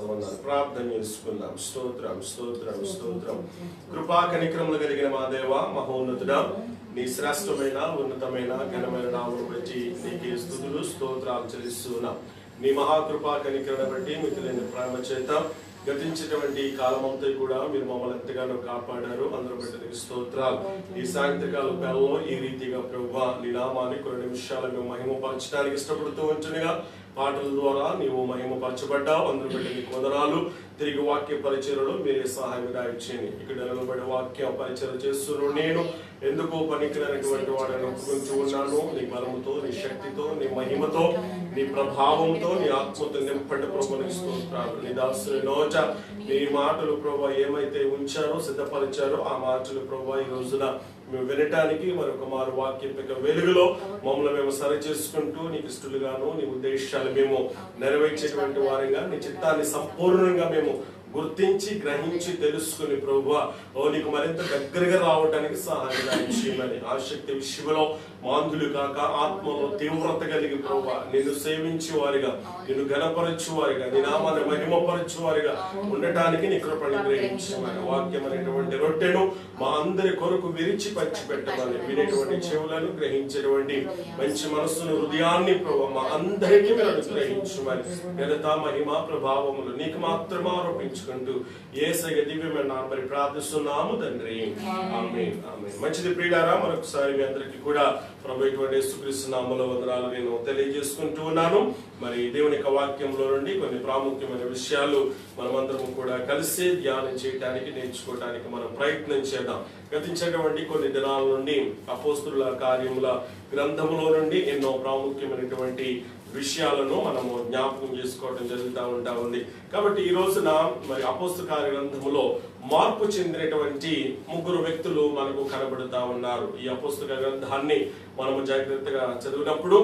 వందనాలు. ప్రార్థన చేసుకుందాం. స్తోత్రం స్తోత్రం స్తోత్రం. కృపా కనికరములు కలిగిన మా దేవ, మహోన్నతుడా, నీ శ్రేష్టమైన ఉన్నతమైన ఘనమైన నామమును బట్టి నీకే స్తుతులు స్తోత్రాలు చెల్లిస్తున్నాం. నీ మహాకృపా కనికరణ బట్టి మితిలేని ప్రేమ చేత గతించినటువంటి కాలమంతా కూడా మీరు మమ్మల్ని ఎంతగానో కాపాడారు. అందరూ బట్టి నీకు స్తోత్రాలు. ఈ సాయంత్రకాల వేళలో ఈ రీతిగా ప్రభువా నీ నామాన్ని కొన్ని నిమిషాలు మేము మహిమపరచడానికి ఇష్టపడుతూ ఉంటుండగా పాటల ద్వారా నీవు మహిమపరచబడ్డావు. అందరూ బట్టి నీకు వందనాలు. తిరిగి వాక్య పరిచయలో మీరే సహాయం దాయిచ్చేయండి. ఇక్కడ నిలబడి వాక్య పరిచయం చేస్తున్నాను. నేను ఎందుకు పనికిరైనటువంటి వాడిని ఒప్పుకుంటూ ఉన్నాను. నీ బలముతో, నీ శక్తితో, నీ మహిమతో, నీ ప్రభావంతో, నీ ఆత్మతో నింపండి ప్రభు. నీకు స్తోత్రాలు. నీ దాసుని నోట నీ మాటలు ప్రభు ఏమైతే ఉంచారో సిద్ధపరిచారో ఆ మాటలు ప్రభు ఈ రోజున మేము వినటానికి మరొక మారు వాక్యం వెలుగులో మమ్మల్ని మేము సరి చేసుకుంటూ నీకు ఇష్టలుగాను నీ ఉద్దేశాలు మేము నెరవేర్చేటువంటి వారంగా నీ చిత్తాన్ని సంపూర్ణంగా మేము గుర్తించి గ్రహించి తెలుసుకుని ప్రభువా నీకు మరింత దగ్గరగా రావడానికి సహాయం చేయమని ఆసక్తి విషయంలో మాందులు కాక ఆత్మలో తీవ్రత కలిగి ప్రభువా నిన్ను సేవించే వారిగా, నిన్ను ఘనపరచు వారిగా, నీ నామాన్ని మహిమపరచు వారిగా ఉండటానికి నీ కృపను గ్రహించమని వాక్యం అనేటువంటి రొట్టెను మా అందరి కొరకు విరిచి పంచిపెట్టమని వినేటువంటి చెవులను గ్రహించేటువంటి మంచి మనస్సును హృదయాన్ని ప్రభువా మా అందరికీ మీరు అనుగ్రహించమని ఘనత మహిమ ప్రభావములు నీకు మాత్రమే ఆరోపించుకుంటూ యేసయ్య దివ్యమైన నామమున ప్రార్థిస్తున్నాము తండ్రి. ఆమేన్ ఆమేన్. మంచిది ప్రియులారా, మరొకసారి మీ అందరికీ కూడా ప్రభువైన యేసుక్రీస్తు నామములో వందనాలు నేను తెలియజేసుకుంటూ ఉన్నాను. మరి దేవుని యొక్క వాక్యంలో నుండి కొన్ని ప్రాముఖ్యమైన విషయాలు మనమందరం కూడా కలిసి ధ్యానం చేయడానికి నేర్చుకోవడానికి మనం ప్రయత్నం చేద్దాం. గతించినటువంటి కొన్ని దినాల నుండి అపోస్తుల కార్యముల గ్రంథములో నుండి ఎన్నో ప్రాముఖ్యమైనటువంటి విషయాలను మనము జ్ఞాపకం చేసుకోవడం జరుగుతూ ఉంది. కాబట్టి ఈ రోజున మరి అపోస్తల కార్య గ్రంథములో మార్పు చెందినటువంటి ముగ్గురు వ్యక్తులు మనకు కనబడుతూ ఉన్నారు. ఈ అపోస్తల గ్రంథాన్ని మనము జాగ్రత్తగా చదివినప్పుడు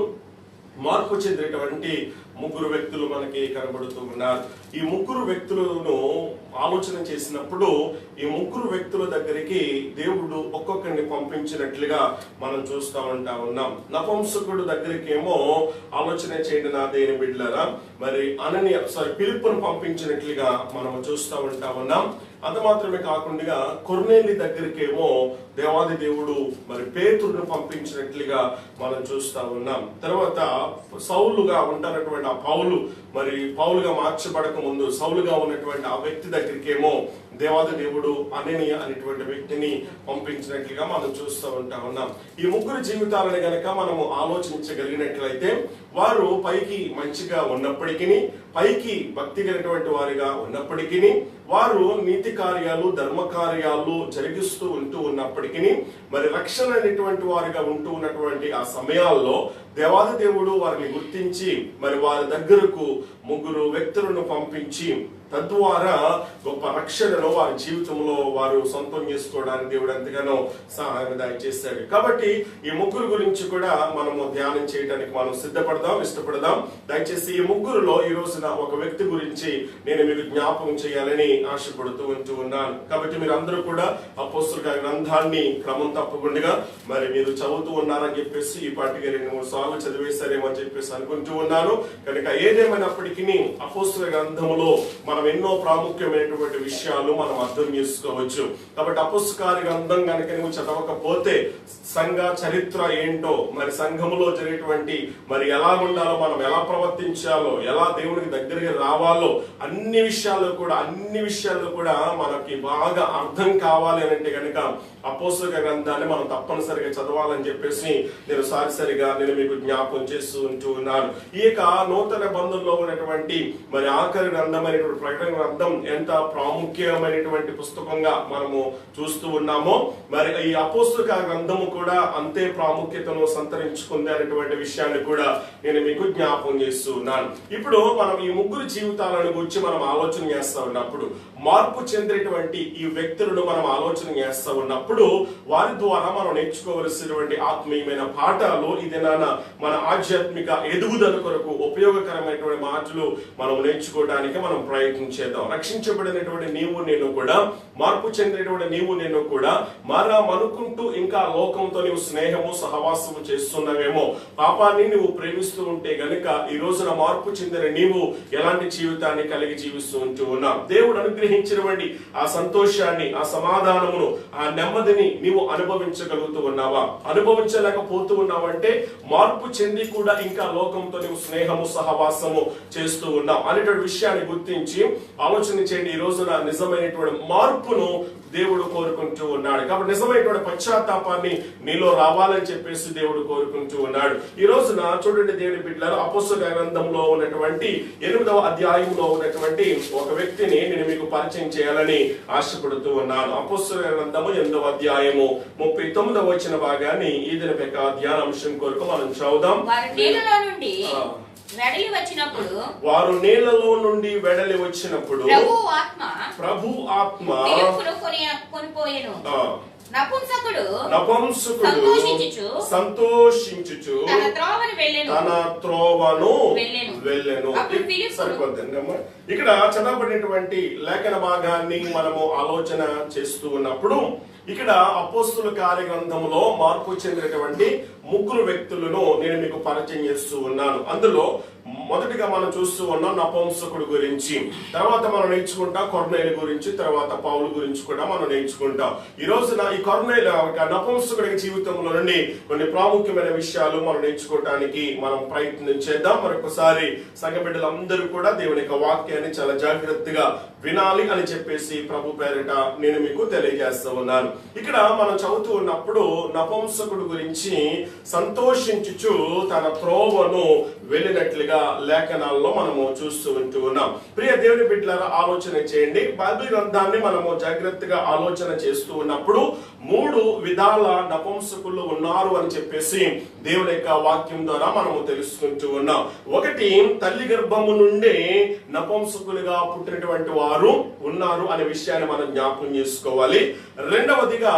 మార్పు చెందినటువంటి ముగ్గురు వ్యక్తులు మనకి కనబడుతూ ఉన్నారు. ఈ ముగ్గురు వ్యక్తులను ఆలోచన చేసినప్పుడు ఈ ముగ్గురు వ్యక్తుల దగ్గరికి దేవుడు ఒక్కొక్కరిని పంపించినట్లుగా మనం చూస్తూ ఉన్నాం. నపుంసకుడు దగ్గరికి ఏమో ఆలోచన చేయండి నా దేని బిడ్డలారా, మరి ఫిలిప్పును పంపించినట్లుగా మనం చూస్తూ ఉన్నాం. అంత మాత్రమే కాకుండా కొర్నేలి దగ్గరికేమో దేవాది దేవుడు మరి పేతురును పంపించినట్లుగా మనం చూస్తా ఉన్నాం. తర్వాత సౌలుగా ఉంటున్నటువంటి ఆ పౌలు మరి పౌలుగా మార్చబడక ముందు సౌలుగా ఉన్నటువంటి ఆ వ్యక్తి దగ్గరికేమో దేవాది దేవుడు అననీయ అనేటువంటి వ్యక్తిని పంపించినట్లుగా మనం చూస్తూ ఉన్నాం. ఈ ముగ్గురు జీవితాలను గనక మనము ఆలోచించగలిగినట్లయితే వారు పైకి మంచిగా ఉన్నప్పటికీ, పైకి భక్తి కలిగినటువంటి వారిగా ఉన్నప్పటికీ, వారు నీతి కార్యాలు ధర్మ కార్యాలు జరిగిస్తూ ఉన్నప్పటికీ, మరి రక్షణ అనేటువంటి వారిగా ఉంటూ ఉన్నటువంటి ఆ సమయాల్లో దేవాది దేవుడు వారిని గుర్తించి మరి వారి దగ్గరకు ముగ్గురు వ్యక్తులను పంపించి తద్వారా గొప్ప రక్షణను వారి జీవితంలో వారు సొంతం చేసుకోవడానికి దేవుడు ఎంతగానో సహాయం దయచేశాడు. కాబట్టి ఈ ముగ్గురు గురించి కూడా మనము ధ్యానం చేయడానికి మనం సిద్ధపడదాం, ఇష్టపడదాం. దయచేసి ఈ ముగ్గురులో ఈ రోజున ఒక వ్యక్తి గురించి నేను మీకు జ్ఞాపకం చేయాలని ఆశపడుతూ ఉన్నాను. కాబట్టి మీరు అందరూ కూడా అపోస్తల గ్రంథాన్ని క్రమం తప్పకుండా మరి మీరు చదువుతూ ఉన్నారని చెప్పేసి ఈ పాటికి 2-3 సార్లు చదివేశారేమో అని చెప్పేసి అనుకుంటూ ఉన్నాను. కనుక ఏదేమైనప్పటికీ అపోస్తల గ్రంథములో మనం ఎన్నో ప్రాముఖ్యమైనటువంటి విషయాలు మనం అర్థం చేసుకోవచ్చు. కాబట్టి అపోస్తల కార్య గ్రంథం కనుక నువ్వు చదవకపోతే సంఘ చరిత్ర ఏంటో, మరి సంఘములో జరిగేటువంటి మరి ఎలా ఉండాలో, మనం ఎలా ప్రవర్తించాలో, ఎలా దేవునికి దగ్గరగా రావాలో అన్ని విషయాలు కూడా మనకి బాగా అర్థం కావాలి అని అంటే కనుక అపోస్తల గ్రంథాన్ని మనం తప్పనిసరిగా చదవాలని చెప్పేసి నేను మీకు జ్ఞాపకం చేస్తూ ఉన్నాను. ఈ యొక్క నూతన బంధంలో ఉన్నటువంటి మరి ఆఖరి గ్రంథం అనేటువంటి ప్రకటన గ్రంథం ఎంత ప్రాముఖ్యమైనటువంటి పుస్తకంగా మనము చూస్తూ ఉన్నామో, మరి ఈ అపోస్తల గ్రంథము కూడా అంతే ప్రాముఖ్యతను సంతరించుకుంది అనేటువంటి విషయాన్ని కూడా నేను మీకు జ్ఞాపకం చేస్తూ ఉన్నాను. ఇప్పుడు మనం ఈ ముగ్గురు జీవితాలను గురించి మనం ఆలోచన చేస్తా ఉన్నప్పుడు, మార్పు చెందినటువంటి ఈ వ్యక్తులను మనం ఆలోచన చేస్తా ఉన్నప్పుడు వారి ద్వారా మనం నేర్చుకోవలసినటువంటి ఆత్మీయమైన పాఠాలు ఇది మన ఆధ్యాత్మిక ఎదుగుదల కొరకు ఉపయోగకరమైనటువంటి మాటలు మనం నేర్చుకోవడానికి మనం ప్రయత్నం ప్రయత్నం చేద్దాం. రక్షించబడినటువంటి నీవు నేను కూడా, మార్పు చెందినటువంటి నీవు నేను కూడా అనుకుంటూ ఇంకా లోకంతో నీవు స్నేహము సహవాసము చేస్తున్నావేమో, పాపాన్ని నువ్వు ప్రేమిస్తూ ఉంటే గనుక ఈ రోజున మార్పు చెందిన నీవు ఎలాంటి జీవితాన్ని కలిగి జీవిస్తూ ఉంటూ ఉన్నావు. దేవుడు అనుగ్రహించినటువంటి ఆ సంతోషాన్ని, ఆ సమాధానమును, ఆ నెమ్మదిని నీవు అనుభవించగలుగుతూ ఉన్నావా? అనుభవించలేకపోతూ ఉన్నావంటే మార్పు చెంది కూడా ఇంకా లోకంతో నీవు స్నేహము సహవాసము చేస్తూ ఉన్నావు అనేటువంటి విషయాన్ని గుర్తించి ఆలోచన చేయండి. ఈ రోజున నిజమైనటువంటి మార్పును దేవుడు కోరుకుంటూ ఉన్నాడు. కాబట్టి నిజమైనటువంటి పశ్చాత్తాపాన్ని నీలో రావాలని చెప్పేసి దేవుడు కోరుకుంటూ ఉన్నాడు. ఈ రోజున చూడండి దేవుని బిడ్డలారా, అపోస్తలుల గ్రంథంలో ఉన్నటువంటి 8వ అధ్యాయంలో ఉన్నటువంటి ఒక వ్యక్తిని నేను మీకు పరిచయం చేయాలని ఆశపడుతూ ఉన్నాను. అపోస్తలుల గ్రంథము 8వ అధ్యాయము 39వ వచన భాగాన్ని ఈ దిన యొక్క ధ్యానాంశం కొరకు మనం చదువుదాం. వారు నీళ్లలో నుండి వెడలి వచ్చినప్పుడు ప్రభు ఆత్మ నపుంసకుడు సంతోషించుచు తన త్రోవను వెళ్ళెను. సరిపోతుంది. ఇక్కడ చదవబడినటువంటి లేఖన భాగాన్ని మనము ఆలోచన చేస్తూ ఉన్నప్పుడు ఇక్కడ అపోస్తుల కార్యగ్రంథంలో మార్పు చెందినటువంటి 3 వ్యక్తులను నేను మీకు పరిచయం చేస్తూ ఉన్నాను. అందులో మొదటిగా మనం చూస్తూ ఉన్నాం నపుంసకుడు గురించి, తర్వాత మనం నేర్చుకుంటాం కొర్నేలు గురించి, తర్వాత పౌలు గురించి కూడా మనం నేర్చుకుంటాం. ఈ రోజున ఈ కొర్నేలు నపుంసకుడి జీవితంలో నుండి కొన్ని ప్రాముఖ్యమైన విషయాలు మనం నేర్చుకోవడానికి మనం ప్రయత్నం చేద్దాం. మరొకసారి సంఘ బిడ్డలందరూ కూడా దేవుని యొక్క వాక్యాన్ని చాలా జాగ్రత్తగా వినాలి అని చెప్పేసి ప్రభు పేరిట నేను మీకు తెలియజేస్తూ ఉన్నాను. ఇక్కడ మనం చదువుతూ ఉన్నప్పుడు నపుంసకుడు గురించి సంతోషించుచు తన త్రోవను వెళ్ళినట్లుగా లేఖనాల్లో మనము చూస్తూ ఉంటూ ఉన్నాం. ప్రియ దేవుని బిడ్డలారా, ఆలోచన చేయండి. బైబిల్ గ్రంథాన్ని మనము జాగ్రత్తగా ఆలోచన చేస్తూ ఉన్నప్పుడు 3 విధాల నపుంసకులు ఉన్నారు అని చెప్పేసి దేవుని యొక్క వాక్యం ద్వారా మనము తెలుసుకుంటూ ఉన్నాం. ఒకటి, తల్లి గర్భము నుండి నపుంసకులుగా పుట్టినటువంటి వారు ఉన్నారు అనే విషయాన్ని మనం జ్ఞాపకం చేసుకోవాలి. రెండవదిగా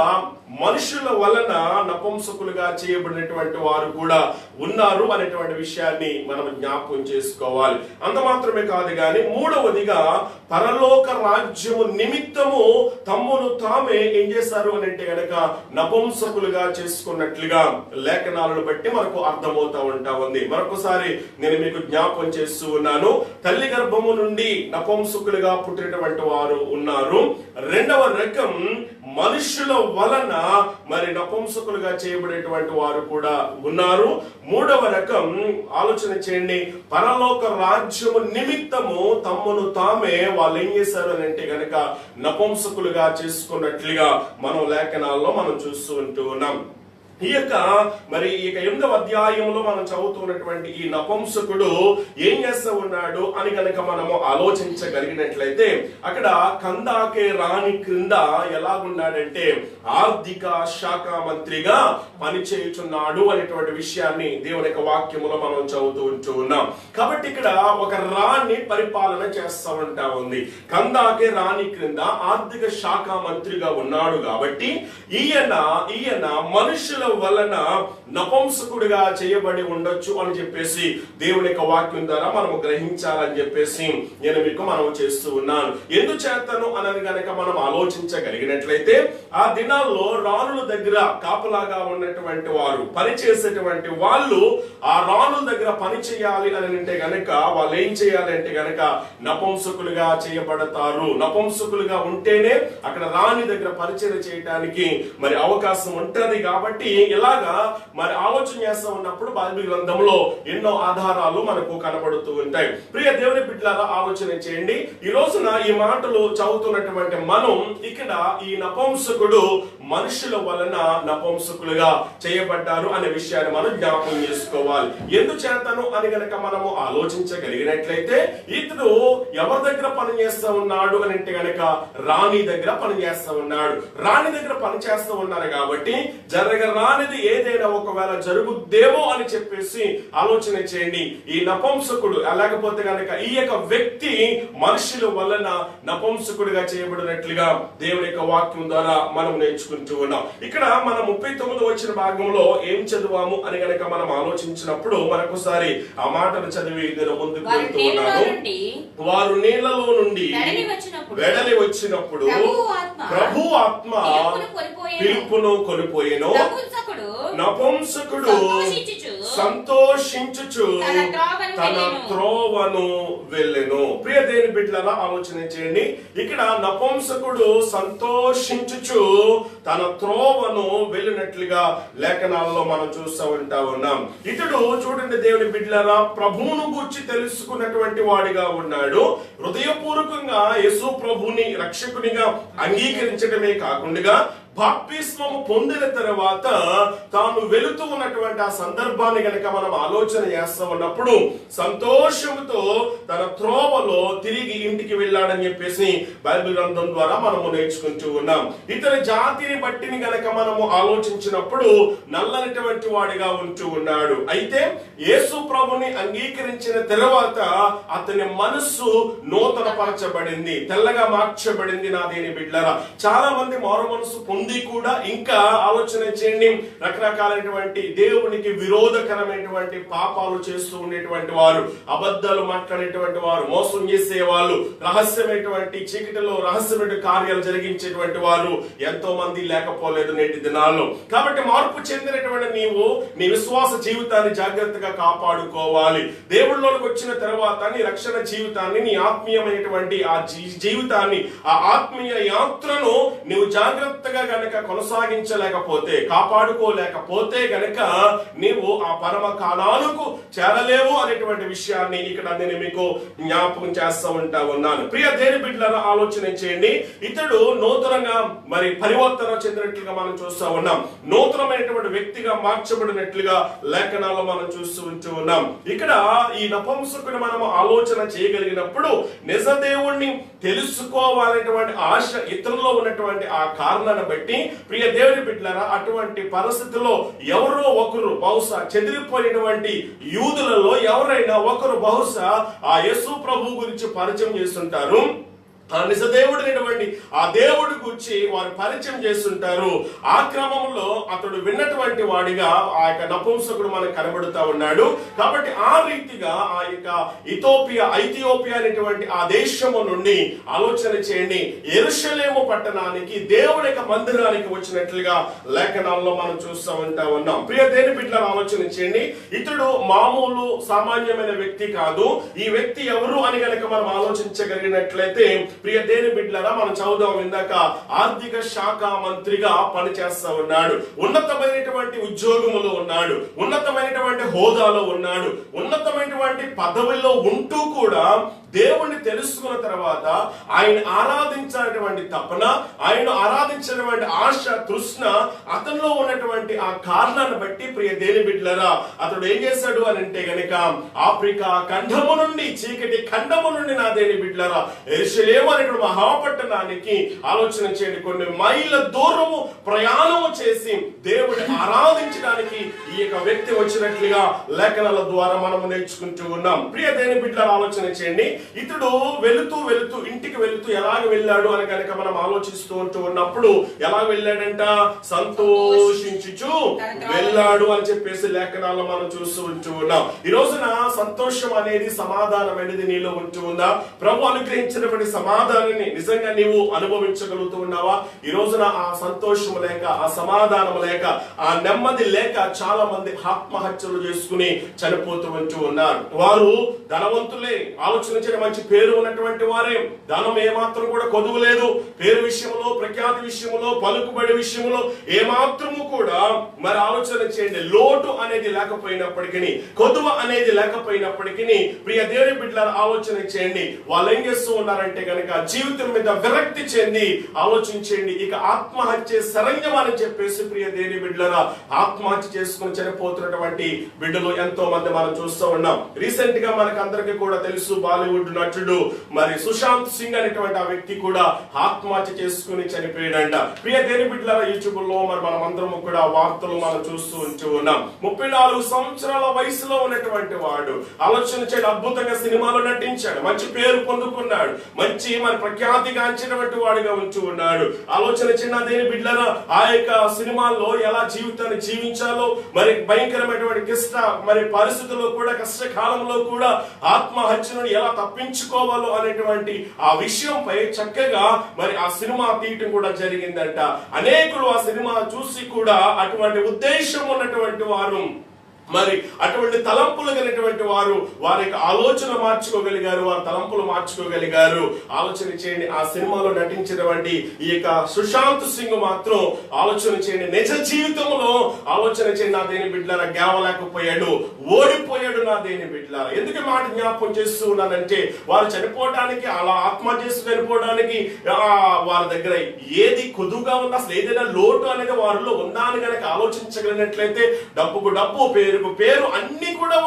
మనుషుల వలన నపుంసకులుగా చేయబడినటువంటి వారు కూడా ఉన్నారు అనేటువంటి విషయాన్ని మనం జ్ఞాపకం చేసుకోవాలి. అంత మాత్రమే కాదు గాని మూడవదిగా పరలోక రాజ్యము నిమిత్తము తమ్మును తామే ఏం చేశారు అని అంటే గనక నపుంసకులుగా చేసుకున్నట్లుగా లేఖనాలను బట్టి మనకు అర్థమవుతా ఉంటా ఉంది. మరొకసారి నేను మీకు జ్ఞాపకం చేస్తూ ఉన్నాను. తల్లి గర్భము నుండి నపుంసకులుగా పుట్టినటువంటి వారు ఉన్నారు. రెండవ రకం మనుషుల వలన మరి నపుంసకులుగా చేయబడేటువంటి వారు కూడా ఉన్నారు. మూడవ రకం ఆలోచన చేయండి, పరలోక రాజ్యము నిమిత్తము తమ్మును తామే వాళ్ళు ఏం చేశారు అని అంటే గనక నపుంసకులుగా చేసుకున్నట్లుగా మనం లేఖనాల్లో మనం చూస్తూ ఉంటూ ఉన్నాం. ఈ యొక్క 8వ అధ్యాయంలో మనం చదువుతున్నటువంటి ఈ నపుంసకుడు ఏం చేస్తూ ఉన్నాడు అని గనక మనము ఆలోచించగలిగినట్లయితే అక్కడ కందాకే రాణి క్రింద ఎలాగున్నాడంటే ఆర్థిక శాఖ మంత్రిగా పనిచేయుచున్నాడు అనేటువంటి విషయాన్ని దేవుని యొక్క వాక్యములో మనం చదువుతూ ఉంటూ ఉన్నాం. కాబట్టి ఇక్కడ ఒక రాణి పరిపాలన చేస్తూ ఉంటా ఉంది. కందాకే రాణి క్రింద ఆర్థిక శాఖ మంత్రిగా ఉన్నాడు కాబట్టి ఈయన మనుషుల వలన నపుంసకుడిగా చేయబడి ఉండొచ్చు అని చెప్పేసి దేవుని యొక్క వాక్యం ద్వారా మనము గ్రహించాలని చెప్పేసి నేను మీకు మనము చేస్తూ ఉన్నాను. ఎందుచేతను అని గనక మనం ఆలోచించగలిగినట్లయితే ఆ దినాల్లో రాణుల దగ్గర కాపలాగా ఉన్నటువంటి వారు, పనిచేసేటువంటి వాళ్ళు ఆ రాణుల దగ్గర పని చేయాలి అని అంటే గనక వాళ్ళు ఏం చేయాలి అంటే గనక నపుంసకులుగా చేయబడతారు. నపుంసకులుగా ఉంటేనే అక్కడ రాణి దగ్గర పరిచయం చేయడానికి మరి అవకాశం ఉంటది. కాబట్టి ఇలాగా మరి ఆలోచన చేస్తూ ఉన్నప్పుడు బైబిల్ గ్రంథంలో ఎన్నో ఆధారాలు మనకు కనబడుతూ ఉంటాయి. ప్రియ దేవుని బిడ్డలారా, ఆలోచన చేయండి. ఈ రోజున ఈ మాటలు చదువుతున్నటువంటి మనం ఇక్కడ ఈ నపుంసకుడు మనుషుల వలన నపుంసకులుగా చేయబడ్డారు అనే విషయాన్ని మనం జ్ఞాపకం చేసుకోవాలి. ఎందుచేతను అని గనక మనము ఆలోచించగలిగినట్లయితే ఇతడు ఎవరి దగ్గర పని చేస్తూ ఉన్నాడు అని అంటే గనక రాణి దగ్గర పని చేస్తూ ఉన్నాడు. రాణి దగ్గర పని చేస్తూ ఉన్నారు కాబట్టి జరగరానిది ఏదైనా ఒకవేళ జరుగుద్దేమో అని చెప్పేసి ఆలోచన చేయండి. ఈ నపుంసకుడు లేకపోతే గనక ఈ యొక్క వ్యక్తి మనుషుల వలన నపుంసకుడిగా చేయబడినట్లుగా దేవుని యొక్క వాక్యం ద్వారా మనం నేర్చుకుంటూ ఉన్నాం. ఇక్కడ మనం 39వ వచన భాగంలో ఏం చదివాము అని గనక మనం ఆలోచించినప్పుడు మరొకసారి ఆ మాటను చదివి నేను ముందుకు వెళ్తూ ఉన్నాను. వారు నీళ్లలో నుండి వెడలి వచ్చినప్పుడు ప్రభు ఆత్మ పిలుపును కొనిపోయెను. నపుంసకుడు సంతోషించుచు తన త్రోవను వెళ్ళెను. ప్రియ దేవుని బిడ్డలారా, ఆలోచన చేయండి. ఇక్కడ నపుంసకుడు సంతోషించుచు తన త్రోవను వెళ్ళినట్లుగా లేఖనాలలో మనం చూస్తూ ఉన్నాం. ఇతడు చూడండి దేవుని బిడ్డలారా, ప్రభువును గురించి తెలుసుకున్నటువంటి వాడిగా ఉన్నాడు. హృదయపూర్వకంగా యేసు ప్రభుని రక్షకునిగా అంగీకరించడమే కాకుండా బాప్తిస్మము పొందిన తర్వాత తాను వెళుతూ ఉన్నటువంటి ఆ సందర్భాన్ని గనక మనం ఆలోచన చేస్తూ ఉన్నప్పుడు సంతోషంతో తన త్రోవలో తిరిగి ఇంటికి వెళ్ళాడని చెప్పేసి బైబిల్ గ్రంథం ద్వారా మనము నేర్చుకుంటూ ఉన్నాం. ఇతర జాతిని బట్టిని గనక మనము ఆలోచించినప్పుడు నల్లనటువంటి వాడిగా ఉంటూ ఉన్నాడు. అయితే యేసు ప్రభుని అంగీకరించిన తర్వాత అతని మనస్సు నూతన పరచబడింది, తెల్లగా మార్చబడింది. నా దేని బిడ్డలారా, చాలా మంది మారు మనసు పొంది కూడా ఇంకా ఆలోచన చేయండి, రకరకాలైనటువంటి దేవునికి విరోధకరమైనటువంటి పాపాలు చేస్తూ ఉండేటువంటి వారు, అబద్ధాలు మాట్లాడేటువంటి వారు, మోసం చేసే వాళ్ళు, రహస్యమైనటువంటి చీకటిలో రహస్యమైన కార్యాలు జరిగించేటువంటి వారు ఎంతో మంది లేకపోలేదు నేటి దినాల్లో. కాబట్టి మార్పు చెందినటువంటి నీవు నీ విశ్వాస జీవితాన్ని జాగ్రత్తగా కాపాడుకోవాలి. దేవుళ్ళలోకి వచ్చిన తర్వాత నీ రక్షణ జీవితాన్ని, నీ ఆత్మీయమైనటువంటి ఆ జీవితాన్ని, ఆ ఆత్మీయ యాత్రను నీవు జాగ్రత్తగా గనక కొనసాగించలేకపోతే, కాపాడుకోలేకపోతే గనక నీవు ఆ పరమ కాలాలకు చేరలేవు అనేటువంటి విషయాన్ని ఇక్కడ నేను మీకు జ్ఞాపకం చేస్తూ ఉన్నాను. ప్రియ దేవుని బిడ్డలారా, ఆలోచన చేయండి. ఇతడు నూతనంగా మరి పరివర్తన చెందినట్లుగా మనం చూస్తూ ఉన్నాం. నూతనమైనటువంటి వ్యక్తిగా మార్చబడినట్లుగా లేఖనాల్లో మనం చూస్తూ ఉన్నాం. ఇక్కడ ఈ నపుంసకుని మనం ఆలోచన చేయగలిగినప్పుడు నిజ దేవుణ్ణి తెలుసుకోవాలనేటువంటి ఆశ ఇతరుల్లో ఉన్నటువంటి ఆ కారణాన్ని బట్టి ప్రియ దేవుని బిడ్డలారా, అటువంటి పరిస్థితుల్లో ఎవరో ఒకరు బహుశా చెదిరిపోయినటువంటి యూదులలో ఎవరైనా ఒకరు బహుశా ఆ యేసు ప్రభు గురించి పరిచయం చేస్తుంటారు. ఆ నిజదేవుడైనటువంటి ఆ దేవుడి గురించి వారు పరిచయం చేస్తుంటారు. ఆ క్రమంలో అతడు విన్నటువంటి వాడిగా ఆ యొక్క నపుంసకుడు మనకు కనబడుతూ ఉన్నాడు. కాబట్టి ఆ రీతిగా ఆ యొక్క ఐథియోపియా అనేటువంటి ఆ దేశము నుండి ఆలోచన చేయండి, యెరూషలేము పట్టణానికి దేవుడి యొక్క మందిరానికి వచ్చినట్లుగా లేఖనాల్లో మనం చూస్తూ ఉన్నాం. ప్రియ దేవుని బిడ్డలారా, ఆలోచన చేయండి. ఇతడు మామూలు సామాన్యమైన వ్యక్తి కాదు. ఈ వ్యక్తి ఎవరు అని గనక మనం ఆలోచించగలిగినట్లయితే ప్రియ దేవుని బిడ్డలారా, మనం చదువుదాం. ఇందాక ఆర్థిక శాఖ మంత్రిగా పనిచేస్తా ఉన్నాడు. ఉన్నతమైనటువంటి ఉద్యోగములో ఉన్నాడు, ఉన్నతమైనటువంటి హోదాలో ఉన్నాడు, ఉన్నతమైనటువంటి పదవిలో ఉంటూ కూడా దేవుణ్ణి తెలుసుకున్న తర్వాత ఆయన ఆరాధించినటువంటి తపన, ఆయన ఆరాధించినటువంటి ఆశ, తృష్ణ అతనిలో ఉన్నటువంటి ఆ కారణాన్ని బట్టి ప్రియ దేవుని బిడ్డలారా, అతడు ఏం చేశాడు అని అంటే గనక ఆఫ్రికా ఖండము నుండి, చీకటి ఖండము నుండి నా దేవుని బిడ్డలారా యెరూషలేము అనేటువంటి మహాపట్టణానికి ఆలోచన చేయండి, కొన్ని మైళ్ళ దూరము ప్రయాణము చేసి దేవుడిని ఆరాధించడానికి ఈ యొక్క వ్యక్తి వచ్చినట్లుగా లేఖనాల ద్వారా మనము నేర్చుకుంటూ ఉన్నాం. ప్రియ దేవుని బిడ్డలారా, ఆలోచన చేయండి. ఇతడు వెళుతూ వెళుతూ ఇంటికి వెళుతూ ఎలాగ వెళ్ళాడు అని కనుక మనం ఆలోచిస్తూ ఉన్నప్పుడు ఎలా వెళ్ళాడంట? సంతోషించుచు వెళ్ళాడు అని చెప్పేసి లేఖనాల్లో మనం చూస్తూ ఉన్నాం. ఈ రోజున సంతోషం అనేది, సమాధానం అనేది నీలో ఉంటూ ఉందా? ప్రభు అనుగ్రహించినటువంటి సమాధానాన్ని నిజంగా నీవు అనుభవించగలుగుతూ ఉన్నావా? ఈ రోజున ఆ సంతోషం లేక, ఆ సమాధానం లేక, ఆ నెమ్మది లేక చాలా మంది ఆత్మహత్యలు చేసుకుని చనిపోతూ ఉన్నారు. వారు ధనవంతులే, ఆలోచన మంచి పేరు ఉన్నటువంటి వారే, ధనం ఏమాత్రం కూడా కొదువు లేదు. పేరు విషయంలో, ప్రఖ్యాతి విషయంలో, పలుకుబడి విషయంలో ఏమాత్రము కూడా మరి ఆలోచన చేయండి, లోటు అనేది లేకపోయినప్పటికీ, కొదువ అనేది లేకపోయినప్పటికీ ప్రియ దేవుని బిడ్డలారా ఆలోచన చేయండి, వాళ్ళు ఏం చేస్తూ ఉన్నారంటే గనక జీవితం మీద విరక్తి చెంది ఆలోచించండి, ఇక ఆత్మహత్య శరణ్యం అని చెప్పేసి ప్రియ దేవుని బిడ్డలారా ఆత్మహత్య చేసుకుని చనిపోతున్నటువంటి బిడ్డలు ఎంతో మంది మనం చూస్తూ ఉన్నాం. రీసెంట్ గా మనకు అందరికీ కూడా తెలుసు, బాలీవుడ్ నటుడు మరి సుశాంత్ సింగ్ అనేటువంటి ఆ వ్యక్తి కూడా ఆత్మహత్య చేసుకుని చనిపోయాడంట. ప్రియ దేవుని బిడ్డలారా, యూట్యూబ్ లో మరి మనం అందరం కూడా వార్తలు మనం చూస్తూ ఉన్నాం. 34 సంవత్సరాల వయసులో ఉన్నటువంటి వాడు ఆలోచన చేయడం, అద్భుతంగా సినిమాలో నటించాడు, మంచి పేరు పొందుకున్నాడు, మంచి మరి ప్రఖ్యాతిగాంచినటువంటి వాడిగా ఉంటూ ఉన్నాడు. ఆలోచన చిన్న దేవుని బిడ్డలారా, ఆ యొక్క సినిమాల్లో ఎలా జీవితాన్ని జీవించాలో, మరి భయంకరమైనటువంటి మరి పరిస్థితుల్లో కూడా, కష్టకాలంలో కూడా ఆత్మహత్యను ఎలా తప్పించుకోవాలో అనేటువంటి ఆ విషయంపై చక్కగా మరి ఆ సినిమా తీయటం కూడా జరిగిందంట. అనేకులు ఆ సినిమా చూసి కూడా అటువంటి ఉద్దేశం ఉన్నటువంటి వారు, మరి అటువంటి తలంపులు కలిగినటువంటి వారు వారి యొక్క ఆలోచన మార్చుకోగలిగారు, వారి తలంపులు మార్చుకోగలిగారు. ఆలోచన చేయండి, ఆ సినిమాలో నటించినటువంటి ఈ యొక్క సుశాంత్ సింగ్ మాత్రం ఆలోచన చేయండి, నిజ జీవితంలో ఆలోచన చేయండి, నా దేని బిడ్డలారా గెలవలేకపోయాడు, ఓడిపోయాడు నా దేని బిడ్డలారా. ఎందుకు మాట జ్ఞాపకం చేస్తూ ఉన్నానంటే వారు చనిపోవడానికి, అలా ఆత్మహత్య చేసి చనిపోవడానికి వారి దగ్గర ఏది కొదువుగా ఉందా, అసలు ఏదైనా లోటు అనేది వారిలో ఉందా అని కనుక ఆలోచించగలిగినట్లయితే డబ్బుకు డబ్బు, పేరుకు పేరు అన్ని కూడా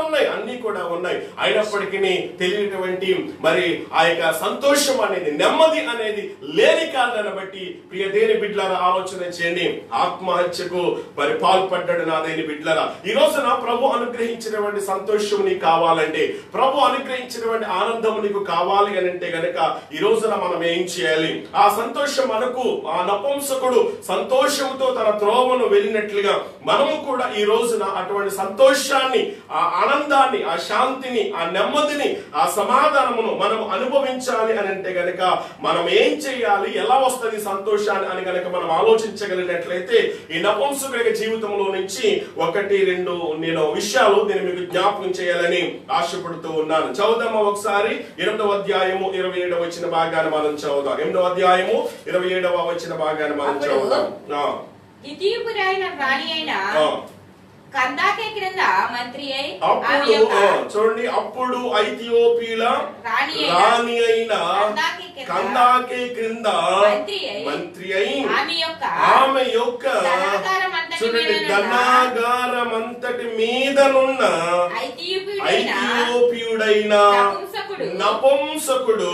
ఉన్నాయి. అయినప్పటికీ తెలియనటువంటి మరి ఆ యొక్క సంతోషం అనేది, నెమ్మది అనేది లేని కారణాన్ని బట్టి ప్రియ దేని బిడ్డలారా ఆలోచన చేయండి, ఆత్మహత్యకు మరి పాల్పడ్డాడు నా దేని బిడ్డలారా. ఈ రోజున ప్రభు అనుగ్రహించినటువంటి సంతోషం నీకు కావాలంటే, ప్రభు అనుగ్రహించినటువంటి ఆనందం నీకు కావాలి అని అంటే గనక ఈ రోజున మనం ఏం చేయాలి? ఆ సంతోషం మనకు, ఆ నపుంసకుడు సంతోషంతో తన త్రోవను వెళ్ళినట్లుగా మనము కూడా ఈ రోజున అటువంటి సంతోషాన్ని, ఆ ఆనందాన్ని, ఆ శాంతిని, ఆ నెమ్మదిని, ఆ సమాధానమును మనం అనుభవించాలి అని అంటే గనక మనం ఏం చేయాలి? ఎలా వస్తుంది సంతోషాన్ని అని గనక మనం ఆలోచించగలిగినట్లయితే ఈ నపుంసకుడి జీవితంలో నుంచి 1-2 నేను విషయాలు నేను మీకు జ్ఞాపకం చేయాలని ఆశపడుతూ ఉన్నాను. చదువుదామా ఒకసారి 8వ అధ్యాయము 27వ వచన భాగాన్ని మనం చదువుదాం. 8వ అధ్యాయము 27వ వచన భాగాన్ని మనం చదువుదాం. కందాకే క్రింద మంత్రి అయి చూడండి, అప్పుడు ఐథియోపియల రాణి అయిన కందాకే క్రింద మంత్రి అయి ఆమె యొక్క చూడండి ధనాగారం అంతటి మీదనున్న ఐథియోపియుడైన నపుంసకుడు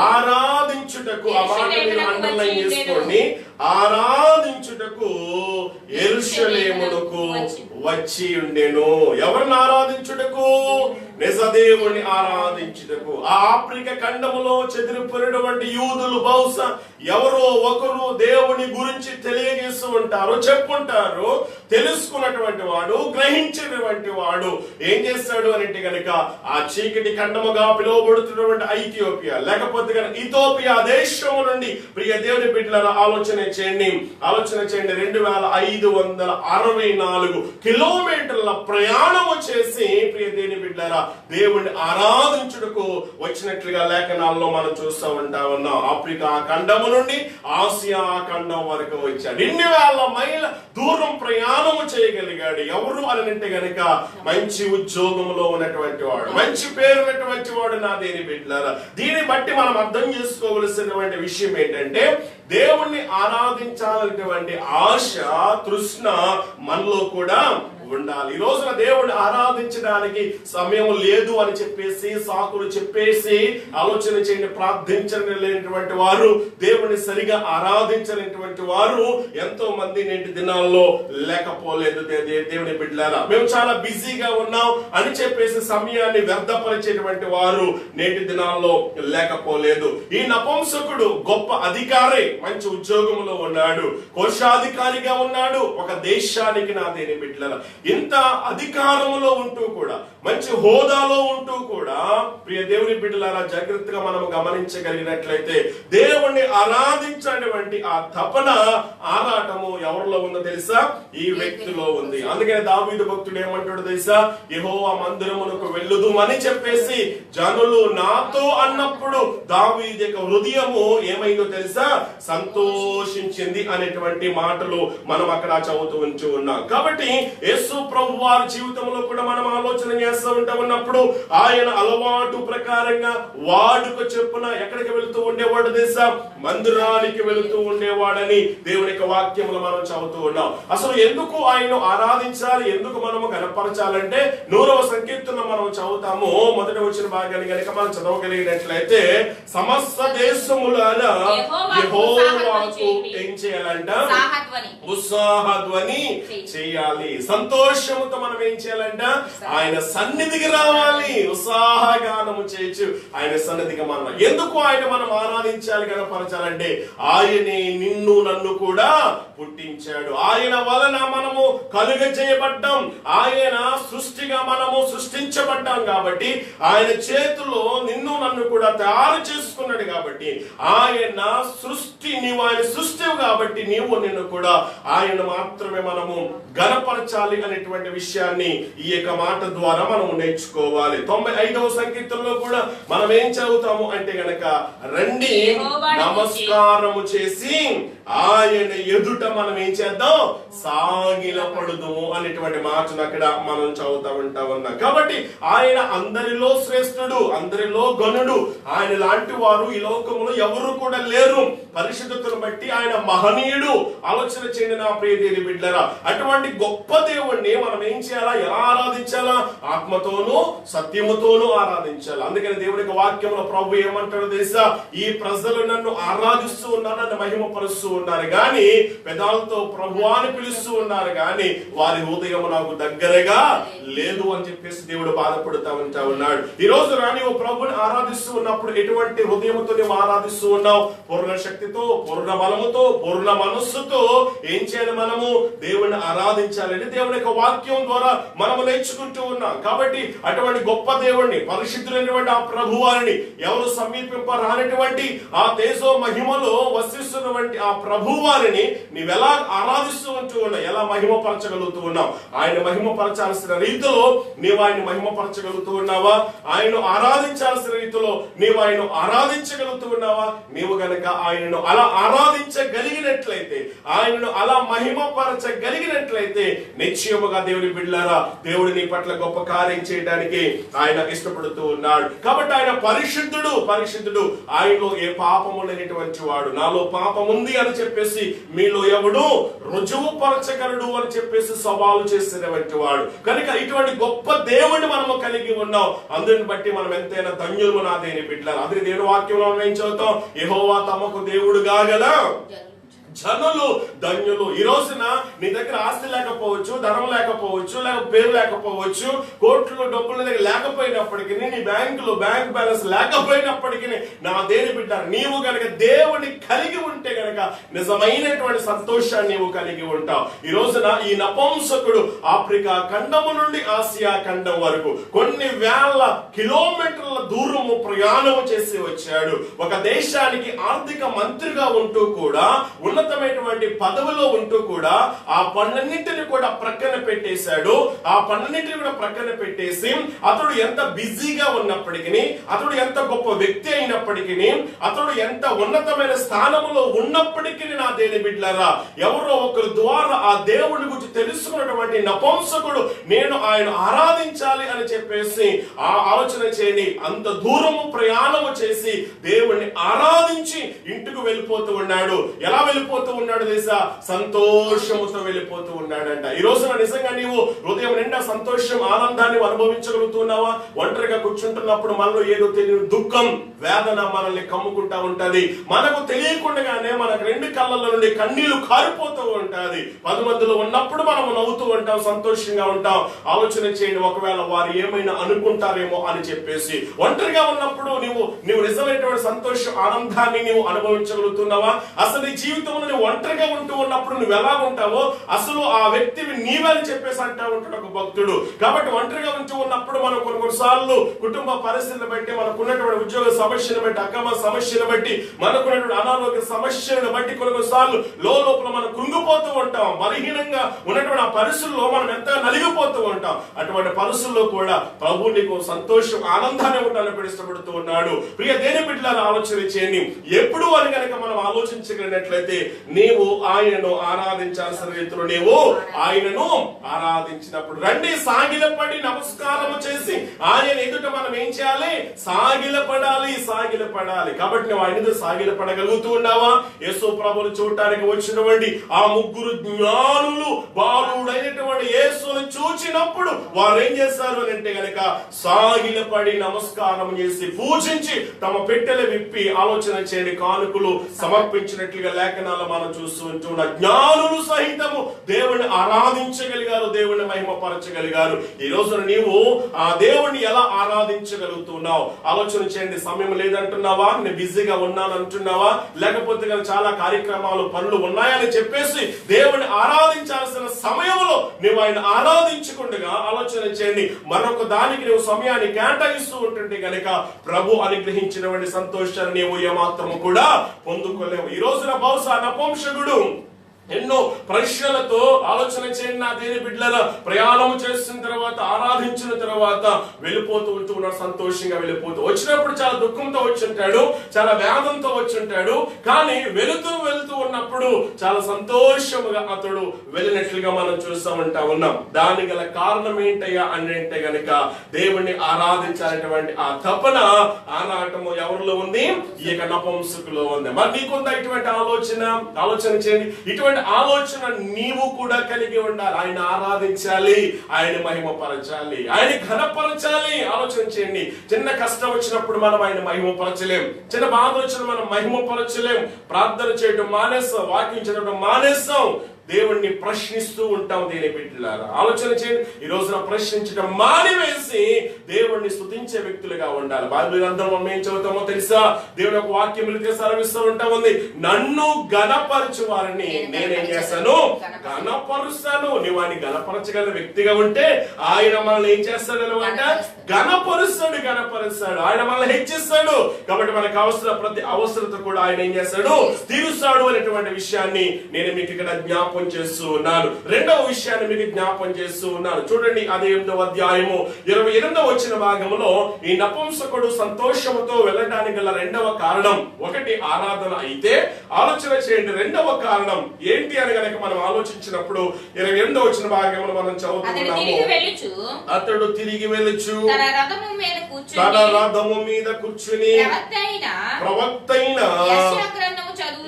ఆరాధించుటకు, ఆ మాట మీరు అండర్లైన్ చేసుకోండి, ఆరాధించుటకు యెరూషలేమునకు వచ్చి ఉండెను. ఎవరిని ఆరాధించుటకు? నిజదేవుని ఆరాధించుటకు. ఆ ఆఫ్రికా ఖండములో చెదిరిపోయినటువంటి యూదులు బహుశా ఎవరో ఒకరు దేవుని గురించి తెలియజేస్తూ ఉంటారు, చెప్పుంటారు. తెలుసుకున్నటువంటి వాడు, గ్రహించినటువంటి వాడు ఏం చేస్తాడు అంటే గనక ఆ చీకటి ఖండముగా పిలువబడుతున్నటువంటి ఐథియోపియా లేకపోతే ఇథియోపియా దేశము నుండి ప్రియ దేవుని బిడ్డల ఆలోచన చేయండి 2564 కిలోమీటర్ల ప్రయాణం చేసి ప్రియ దేవుని బిడ్డలారా దేవుణ్ణి ఆరాధించుటకు వచ్చినట్లుగా లేఖనాల్లో మనం చూస్తూ ఉన్నాం. ఆఫ్రికా ఖండము నుండి ఆసియా ఖండం వరకు వచ్చాడు. 2,000 మైళ్ళ దూరం ప్రయాణము చేయగలిగాడు. ఎవరు అని అంటే గనక మంచి ఉద్యోగంలో ఉన్నటువంటి వాడు, మంచి పేరు ఉన్నటువంటి వాడు నా దేని బిడ్డలారా. దీన్ని బట్టి మనం అర్థం చేసుకోవలసినటువంటి విషయం ఏంటంటే దేవుణ్ణి ఆరాధించాలనేటువంటి ఆశ, తృష్ణ మనలో కూడా ఉండాలి. ఈ రోజున దేవుడిని ఆరాధించడానికి సమయం లేదు అని చెప్పేసి సాకులు చెప్పేసి ఆలోచన చేయండి, ప్రార్థించలేనటువంటి వారు, దేవుని సరిగా ఆరాధించలేనటువంటి వారు ఎంతో మంది నేటి దినాల్లో లేకపోలేదు. దేవుని బిడ్డలారా మేము చాలా బిజీగా ఉన్నాం అని చెప్పేసి సమయాన్ని వ్యర్థపరిచేటువంటి వారు నేటి దినాల్లో లేకపోలేదు. ఈ నపుంసకుడు గొప్ప అధికారి, మంచి ఉద్యోగంలో ఉన్నాడు, కోశాధికారిగా ఉన్నాడు ఒక దేశానికి నా దేని బిడ్డలారా. ఇంత అధికారంలో ఉంటూ కూడా, మంచి హోదాలో ఉంటూ కూడా ప్రియ దేవుని బిడ్డలారా జాగ్రత్తగా మనం గమనించగలిగినట్లయితే దేవుణ్ణి ఆరాధించేటువంటి ఆ తపన, ఆరాటము ఎవరిలో ఉందో తెలుసా? ఈ వ్యక్తిలో ఉంది. అందుకని దావీదు భక్తుడు ఏమంటాడు తెలుసా? యెహోవా మందిరమునకు వెళ్ళుదు అని చెప్పేసి జనులు నాతో అన్నప్పుడు దావీదు యొక్క హృదయము ఏమైందో తెలుసా? సంతోషించింది అనేటువంటి మాటలు మనం అక్కడ చదువుతూ ఉన్నాం. కాబట్టి యేసు ప్రభు వారి జీవితంలో కూడా మనం ఆలోచన చేస్తూ ఉన్నప్పుడు ఆయన అలవాటు ప్రకారంగా వాడుక చెప్పున ఎక్కడికి వెళుతూ ఉండేవాడు తెలుసా? మందిరానికి వెళుతూ ఉండేవాడని దేవుని యొక్క వాక్యములు మనం చదువుతూ ఉన్నాం. అసలు ఎందుకు ఆయన ఆరాధించాలి, ఎందుకు మనము కనపరచాలంటే 100వ సంకీర్తన మనం చదువుతాము. మొదటి వచ్చిన భాగాన్ని కనుక మనం చదవగలిగినట్లయితే సమస్త దేశములలో యెహోవాకు ఏం చేయాలంట? ఉత్సాహధ్వని చేయాలి, సంతోష సంతోషముతో మనం ఏం చేయాలంట? ఆయన సన్నిధికి రావాలి, ఉత్సాహగానము చేయొచ్చు ఆయన సన్నిధికి. మనం ఎందుకు ఆయన మనం ఆరాధించాలి, కనపరచాలంటే ఆయనే నిన్ను నన్ను కూడా పుట్టించాడు. ఆయన వలన మనము కలుగ చేయబడ్డాం, ఆయన సృష్టిగా మనము సృష్టించబడ్డాం కాబట్టి, ఆయన చేతిలో నిన్ను నన్ను కూడా తయారు చేసుకున్నాడు కాబట్టి, ఆయన సృష్టి, నీవు ఆయన సృష్టి కాబట్టి నీవు నిన్ను కూడా ఆయన మాత్రమే మనము గణపరచాలి అనేటువంటి విషయాన్ని ఈ యొక్క మాట ద్వారా మనం నేర్చుకోవాలి. 95వ సంకీర్తనలో కూడా మనం ఏం చదువుతాము అంటే గనక, రండి నమస్కారము చేసి ఆయన ఎదుట మనం ఏం చేద్దాం, సాగిలపడుదుము అనేటువంటి మాటను అక్కడ మనం చదువుతా ఉన్నాం. కాబట్టి ఆయన అందరిలో శ్రేష్ఠుడు, అందరిలో గణుడు. ఆయన లాంటి వారు ఈ లోకంలో ఎవరు కూడా లేరు. పరిశుద్ధతను బట్టి ఆయన మహనీయుడు. ఆలోచన చేయండి నా ప్రియ దేవుని బిడ్డలారా, అటువంటి గొప్ప దేవుణ్ణి మనం ఏం చేయాలా, ఎలా ఆరాధించాలా? ఆత్మతోనూ సత్యముతోనూ ఆరాధించాలి. అందుకని దేవుని యొక్క వాక్యంలో ప్రభు ఏమంటాడో తెలుసా? ఈ ప్రజలు నన్ను ఆరాధిస్తూ ఉన్నారు, నన్ను మహిమపరుస్తూ ఉన్నారు గాని, పెదాలతో ప్రభు అని పిలుస్తూ ఉన్నారు గాని వారి హృదయం నాకు దగ్గరగా లేదు అని చెప్పేసి దేవుడు బాధపడుతూ ఉన్నాడు. ఈ రోజు నీవు ప్రభుని ఆరాధిస్తూ ఉన్నప్పుడు ఎటువంటి హృదయంతో నీవు ఆరాధిస్తూ ఉన్నావు? పూర్ణ శక్తితో, పూర్ణ బలముతో, పూర్ణ మనస్సుతో ఏం చేయాలి? మనము దేవుని ఆరాధించాలని దేవుని యొక్క వాక్యం ద్వారా మనము నేర్చుకుంటూ ఉన్నాం. కాబట్టి అటువంటి గొప్ప దేవుణ్ణి, పరిశుద్ధులైనటువంటి ఆ ప్రభువారిని, ఎవరు సమీపింపరానటువంటి ఆ తేజో మహిమలో వసిస్తున్నటువంటి ఆ ప్రభువారిని నీవెలా ఆరాధిస్తూ ఉంటూ ఉన్నావు, ఎలా మహిమపరచగలుగుతూ ఉన్నావు? ఆయన మహిమపరచాల్సిన రీతిలో నీవు ఆయన మహిమపరచగలుగుతూ ఉన్నావా? ఆయన ఆరాధించాల్సిన రీతిలో నీవు ఆయన ఆరాధించగలుగుతూ ఉన్నావా? నీవు గనక ఆయనను అలా ఆరాధించగలిగినట్లయితే, ఆయనను అలా మహిమపరచగలిగినట్లయితే నిశ్చయముగా దేవుని బిడ్డలారా, దేవుడు నీ పట్ల గొప్ప కార్యం చేయడానికి ఆయన ఇష్టపడుతూ ఉన్నాడు. కాబట్టి ఆయన పరిశుద్ధుడు, పరిశుద్ధుడు. ఆయనలో ఏ పాపము లేనటువంటి వాడు. నాలో పాపం ఉంది అని చెప్పేసి మీలో ఎవడు రుజువు పరచగలడు అని చెప్పేసి సవాలు చేసినటువంటి వాడు. కనుక ఇటువంటి గొప్ప దేవుడిని మనము కలిగి ఉన్నాం. అందుని బట్టి మనం ఎంతైనా ధన్యులు నా దేని బిడ్డలారా. అదే దేవుని వాక్యంలో ఏం చదువుతాం? యెహోవా తమకు దేవుడు గాగల జనులు ధన్యులు. ఈ రోజున నీ దగ్గర ఆస్తి లేకపోవచ్చు, ధనం లేకపోవచ్చు, లేక పేరు లేకపోవచ్చు, కోట్లు డబ్బులు దగ్గర లేకపోయినప్పటికీ, నీ బ్యాంకులో బ్యాంక్ బ్యాలెన్స్ లేకపోయినప్పటికీ నా దేని బిడ్డ, నీవు గనక దేవుని కలిగి ఉంటే గనక నిజమైనటువంటి సంతోషాన్ని నీవు కలిగి ఉంటావు. ఈ రోజున ఈ నపుంసకుడు ఆఫ్రికా ఖండము నుండి ఆసియా ఖండం వరకు కొన్ని వేల కిలోమీటర్ల దూరము ప్రయాణము చేసి వచ్చాడు. ఒక దేశానికి ఆర్థిక మంత్రిగా ఉంటూ కూడా, ఉన్నతమైనటువంటి పదవిలో ఉంటూ కూడా ఆ పనులన్నింటినీ కూడా ప్రక్కన పెట్టేశాడు. ఆ పనులన్నింటినీ కూడా ప్రక్కన పెట్టేసి అతడు ఎంత బిజీగా ఉన్నప్పటికీ, అతడు ఎంత గొప్ప వ్యక్తి అయినప్పటికీ, అతడు ఎంత ఉన్నతమైన స్థానంలో ఉన్నప్పటికీ నా దేని బిడ్డలారా, ఎవరో ఒకరి ద్వారా ఆ దేవుడి గురించి తెలుసుకున్నటువంటి నపుంసకుడు నేను ఆయన ఆరాధించాలి అని చెప్పేసి ఆ ఆలోచన చేయని అంత దూరము ప్రయాణము చేసి దేవుణ్ణి ఆరాధించి ఇంటికి వెళ్ళిపోతూ ఉన్నాడు. ఎలా వెళ్ళిపోతూ ఉన్నాడు తెలుసా? సంతోషముతో వెళ్ళిపోతూ ఉన్నాడంట. ఈ రోజున నిజంగా నీవు హృదయం నిండా సంతోషం, ఆనందాన్ని అనుభవించగలుగుతున్నావా? ఒంటరిగా కూర్చుంటున్నప్పుడు మనలో ఏదో తెలియని దుఃఖం, వేదన మనల్ని కమ్ముకుంటా ఉంటది. మనకు తెలియకుండానే మనకు రెండు కళ్ళల్లో నుండి కన్నీళ్లు కారిపోతూ ఉంటది. 10 మందిలో ఉన్నప్పుడు మనం నవ్వుతూ ఉంటాం, సంతోషంగా ఉంటాం. ఆలోచన చేయండి, ఒకవేళ వారు ఏమైనా అనుకుంటారేమో అని చెప్పేసి. ఒంటరిగా ఉన్నప్పుడు నీవు నిజమైనటువంటి సంతోషం, ఆనందాన్ని నీవు అనుభవించగలుగుతున్నావా? అసలు నీ జీవితంలో నువ్వు ఒంటరిగా ఉంటూ ఉన్నప్పుడు నువ్వు ఎలా ఉంటావో అసలు ఆ వ్యక్తివి నీవే అని చెప్పేసి అంటా ఉంటాడు ఒక భక్తుడు. కాబట్టి ఒంటరిగా ఉంటూ ఉన్నప్పుడు మనం కొన్నిసార్లు కుటుంబ పరిస్థితులను బట్టి, మనకున్నటువంటి ఉద్యోగ సమస్యను బట్టి, అక్రమ సమస్యను బట్టి, మనకున్నటువంటి అనారోగ్య సమస్యలను బట్టి కొన్నిసార్లు లోపల మనం కృంగిపోతూ ఉంటాం. బలహీనంగా ఉన్నటువంటి ఆ పరిస్థితుల్లో మనం ఎంత నలిగిపోతూ ఉంటాం. అటువంటి పరిస్థితుల్లో కూడా ప్రభు నీకు సంతోషం, ఆనందాన్ని ఉండాలని ఇష్టపడుతూ ఉన్నాడు. ప్రియ దేని బిడ్డలారా, ఆలోచన చేయండి. ఎప్పుడు అని కనుక మనం ఆలోచించగలిగినట్లయితే నీవు ఆయనను ఆరాధించాల్సిన రీతిలో నీవు ఆయనను ఆరాధించినప్పుడు, రండి సాగిలపడి నమస్కారము చేసి ఆయన ఎదుట మనం ఏం చేయాలి? సాగిలపడాలి, సాగిలపడాలి. కాబట్టి నువ్వు ఆయన ఎదుట సాగిలపడగలుగుతూ ఉన్నావా? యేసు ప్రభువును చూడటానికి వచ్చినటువంటి ఆ ముగ్గురు జ్ఞానులు బాలుడైనటువంటి యేసును చూచినప్పుడు వారు ఏం చేశారు అని అంటే గనక సాగిలపడి నమస్కారం చేసి పూజించి తమ పెట్టెలు విప్పి, ఆలోచన చేయండి, కానుకలు సమర్పించినట్లుగా లేఖనాలు మనం చూస్తూ ఉంటున్నాం. జ్ఞానులు సహితము దేవుణ్ణి ఆరాధించగలిగారు, దేవుణ్ణి మహిమపరచగలిగారు. ఈ రోజున నీవు ఆ దేవుణ్ణి ఎలా ఆరాధించగలుగుతున్నావు ఆలోచన చేయండి. సమయం లేదంటున్నావా, నేను బిజీగా ఉన్నాను అంటున్నావా, లేకపోతే చాలా కార్యక్రమాలు పనులు ఉన్నాయని చెప్పేసి దేవుణ్ణి ఆరాధించాల్సిన సమయంలో నువ్వు ఆయన ఆరాధించకుండా ఆలోచన చేయండి మరొక దానికి నువ్వు సమయాన్ని కేటాయిస్తూ ఉంటుంటే గనక ప్రభు అనుగ్రహించినటువంటి సంతోషాన్ని నీవు ఏమాత్రము కూడా పొందుకోలేవు. ఈ రోజున బహుశా నపుంసకుడు ఎన్నో ప్రశ్నలతో ఆలోచన చేయండి. నా దేని బిడ్డల ప్రయాణం చేసిన తర్వాత, ఆరాధించిన తర్వాత వెళ్ళిపోతూ ఉంటున్నాడు, సంతోషంగా వెళ్ళిపోతూ వచ్చినప్పుడు చాలా దుఃఖంతో వచ్చి ఉంటాడు, చాలా వేదంతో వచ్చి ఉంటాడు. కానీ వెళుతూ ఉన్నప్పుడు చాలా సంతోషముగా అతడు వెళ్ళినట్లుగా మనం చూస్తూ ఉన్నాం. దాని గల కారణం ఏంటయ్యా అంటే గనక దేవుణ్ణి ఆరాధించాలనేటువంటి ఆ తపన ఆరాటము ఎవరిలో ఉంది? ఈ యొక్క నపుంసకులో ఉంది. మరి నీకుందా ఇటువంటి ఆలోచన చేయండి. ఇటువంటి ఆలోచన నీవు కూడా కలిగి ఉండాలి. ఆయన ఆరాధించాలి, ఆయన మహిమపరచాలి, ఆయన ఘనపరచాలి. ఆలోచన చేయండి. చిన్న కష్టం వచ్చినప్పుడు మనం ఆయన మహిమపరచలేం, చిన్న బాధ వచ్చిన మనం మహిమపరచలేం. ప్రార్థన చేయడం మానేస్తాం, వాక్యం చదవడం మానేస్తాం, దేవుణ్ణి ప్రశ్నిస్తూ ఉంటాం. దేని బిడ్డలారా ఆలోచన చేయండి. ఈ రోజున ప్రశ్నించడం మానివేసి దేవుణ్ణి స్తుతించే వ్యక్తులుగా ఉండాలి. బైబిల్ గ్రంథం మనం ఏం చదువుతామో తెలుసా? దేవుని యొక్క వాక్యం సెలవిస్తూ ఉంటా ఉంది, నన్ను గణపరచు వారిని నేనేం చేస్తాను? గణపరుస్తాను. నువ్వు ఆయన గణపరచగల వ్యక్తిగా ఉంటే ఆయన మనల్ని ఏం చేస్తాడు అంటే గణపరుస్తాడు. ఆయన మనల్ని హెచ్చిస్తాడు. కాబట్టి మనకు కావాల్సిన ప్రతి అవసరత కూడా ఆయన ఏం చేస్తాడు? తీరుస్తాడు అనేటువంటి విషయాన్ని నేను మీకు ఇక్కడ జ్ఞాపకం చేస్తూ ఉన్నాను. రెండవ విషయాన్ని మీకు జ్ఞాపకం చేస్తూ ఉన్నాను. చూడండి, అదే 8వ అధ్యాయము 28వ వచ్చిన భాగంలో ఈ నపుంసకుడు సంతోషముతో వెళ్ళడానికి గల రెండవ కారణం ఒకటి ఆరాధన అయితే, ఆలోచన చేయండి రెండవ కారణం ఏంటి అని గనక మనం ఆలోచించినప్పుడు 28వ వచ్చిన భాగంలో మనం చదువుతున్నాము, అతడు తిరిగి వెళ్ళుచు తన రథము మీద కూర్చుని ప్రవక్త అయిన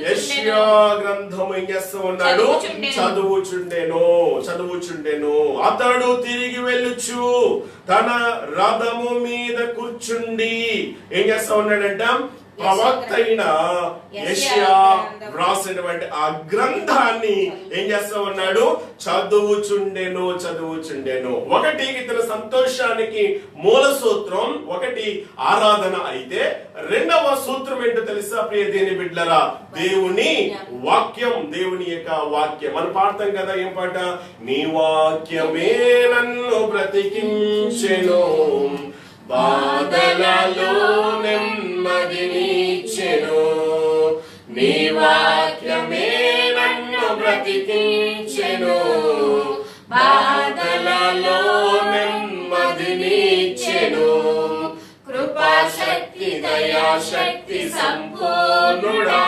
యెషయా గ్రంథము ఏం చేస్తూ ఉన్నాడు? చదువుచుండెను. అతడు తిరిగి వెళ్ళుచు తన రథము మీద కూర్చుండి ఏం చేస్తా ఉన్నాడంట? ప్రవక్త అయిన యెషయా వ్రాసినటువంటి ఆ గ్రంథాన్ని ఏం చేస్తా ఉన్నాడు? చదువుచుండెను. ఒకటి ఇతని సంతోషానికి మూల సూత్రం ఒకటి ఆరాధన అయితే, రెండవ సూత్రం ఏంటో తెలుసా ప్రియ దేని బిడ్డలారా? దేవుని వాక్యం. దేవుని యొక్క వాక్యం మనం పాడతాం కదా, ఏం పాట? నీ వాక్యమే నన్ను బ్రతికించెను, బాధలలో నెమ్మదినిచ్చెను, నీ వాక్యమే నన్ను బ్రతికించెను, బాధలలో నెమ్మదినిచ్చెను, కృపాశక్తి దయాశక్తి సంపూర్ణుడా,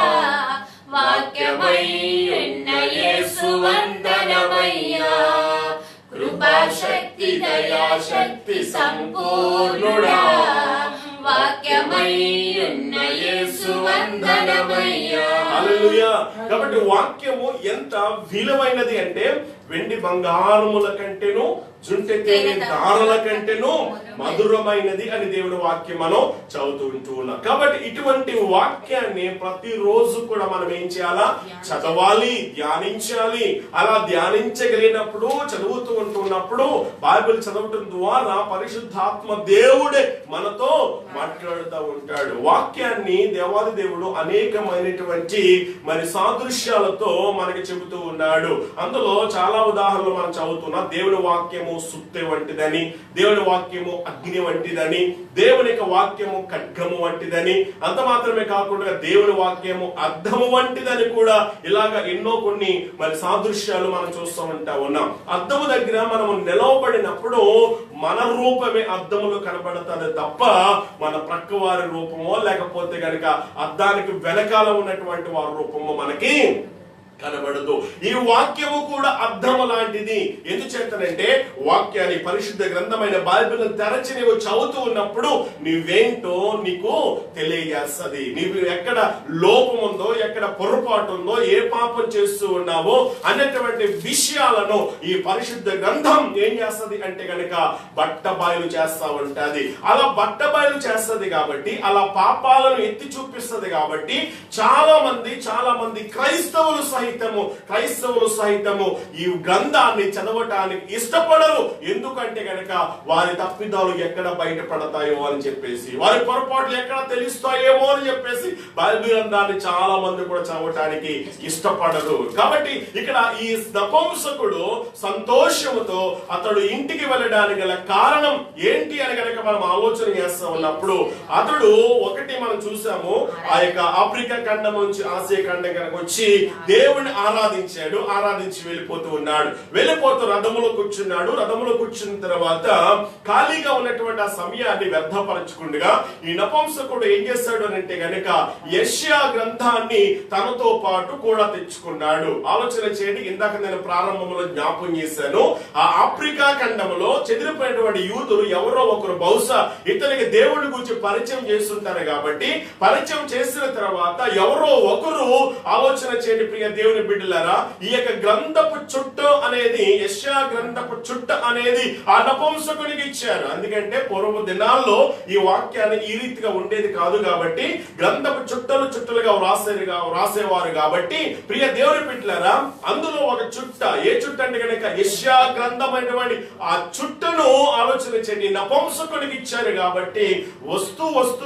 వాక్యమై ఉన్న యేసు వందనమయ్యా, కృపాశక్తి దయాశక్తి సంపూర్ణుడా, వాక్యమై ఉన్న యేసు వందనమయ్యా. హల్లెలూయా. కాబట్టి వాక్యము ఎంత విలువైనది అంటే వెండి బంగారముల కంటేను, జుంటె తేనె దారుల కంటేను మధురమైనది అని దేవుని వాక్యం మనం చదువుతూ ఉన్నాం. కాబట్టి ఇటువంటి వాక్యాన్ని ప్రతిరోజు కూడా మనం ఏం చేయాలా? చదవాలి, ధ్యానించాలి. అలా ధ్యానించగలిగినప్పుడు, చదువుతూ ఉంటున్నప్పుడు, బైబిల్ చదవటం ద్వారా పరిశుద్ధాత్మ దేవుడే మనతో మాట్లాడుతూ ఉంటాడు. వాక్యాన్ని దేవాది దేవుడు అనేకమైనటువంటి మరి సాదృశ్యాలతో మనకి చెబుతూ ఉన్నాడు. అందులో చాలా ఉదాహరణలు మనం చదువుతున్నాం. దేవుని వాక్యము సుత్తె వంటిదని, దేవుని వాక్యము అగ్ని వంటిదని, దేవుని యొక్క వాక్యము ఖడ్గము వంటిదని, అంత మాత్రమే కాకుండా దేవుని వాక్యము అద్దము వంటిదని కూడా ఇలాగ ఎన్నో కొన్ని మరి సాదృశ్యాలు మనం చూస్తూ ఉన్నాం. అద్దము దగ్గర మనము నిలవబడినప్పుడు మన రూపమే అద్దములో కనబడుతుంది తప్ప మన ప్రక్క వారి రూపమో లేకపోతే గనక అద్దానికి వెనకాల ఉన్నటువంటి వారి రూపమో మనకి కనబడదు. ఈ వాక్యము కూడా అర్థము లాంటిది. ఎందుచేతనంటే వాక్యాన్ని, పరిశుద్ధ గ్రంథమైన బైబిల్ తెరచి నీవు చదువుతూ ఉన్నప్పుడు నువ్వేంటో నీకు తెలియజేస్తుంది. నీవు ఎక్కడ లోపం ఉందో, ఎక్కడ పొరపాటు ఉందో, ఏ పాపం చేస్తూ ఉన్నావో అన్నటువంటి విషయాలను ఈ పరిశుద్ధ గ్రంథం ఏం చేస్తుంది అంటే గనక బట్టబయలు చేస్తా ఉంటది. అలా బట్టబయలు చేస్తుంది కాబట్టి, అలా పాపాలను ఎత్తి చూపిస్తుంది కాబట్టి చాలా మంది క్రైస్తవులు సహితము ఈ గ్రంథాన్ని చదవటానికి ఇష్టపడరు. ఎందుకంటే గనక వారి తప్పిదాలు ఎక్కడ బయటపడతాయో అని చెప్పేసి, వారి పొరపాట్లు ఎక్కడ తెలుస్తాయేమో అని చెప్పేసి బైబిల్ గ్రంథాన్ని చాలా మంది కూడా చదవటానికి ఇష్టపడరు. కాబట్టి ఇక్కడ ఈ నపుంసకుడు సంతోషముతో అతడు ఇంటికి వెళ్ళడానికి గల కారణం ఏంటి అని గనక మనం ఆలోచన చేస్తా ఉన్నప్పుడు, అతడు ఒకటి మనం చూసాము, ఆ యొక్క ఆఫ్రికా ఖండం నుంచి ఆసియా ఖండం కనుక వచ్చి దేవుని ఆరాధించి వెళ్ళిపోతూ రథములో కూర్చున్నాడు. రథములో కూర్చున్న తర్వాత ఖాళీగా ఉన్నటువంటి ఆ సమయాన్ని వ్యర్థపరచుకుండగా ఈ నపుంసకుడు ఏం చేశాడు అంటే గనక యెషయా గ్రంథాన్ని తనతో పాటు కూడా తెచ్చుకున్నాడు. ఆలోచన చేయండి, ఇందాక నేను ప్రారంభంలో జ్ఞాపకం చేశాను, ఆ ఆఫ్రికా ఖండంలో చెదిరిపోయినటువంటి యూదులు ఎవరో ఒకరు బహుశా ఇతనికి దేవుడి గురించి పరిచయం చేస్తుంటారు. కాబట్టి పరిచయం చేసిన తర్వాత ఎవరో ఒకరు, ఆలోచన చేయండి ప్రియ దేవుని బిడ్డలారా, ఈ యొక్క గ్రంథపు చుట్ట అనేది, యెషయా గ్రంథపు చుట్ట అనేది ఆ నపుంసకునికి ఇచ్చారు. ఎందుకంటే పూర్వ దినాల్లో ఈ వాక్యాన్ని ఈ రీతిగా ఉండేది కాదు కాబట్టి గ్రంథపు చుట్టలుగా రాసేవారు. కాబట్టి ప్రియ దేవుని బిడ్డలారా, అందులో ఒక చుట్ట, ఏ చుట్ట అంటే కనుక యెషయా గ్రంథమైనటువంటి ఆ చుట్టను ఆలోచన చేయండి నపుంసకునికి ఇచ్చారు. కాబట్టి వస్తూ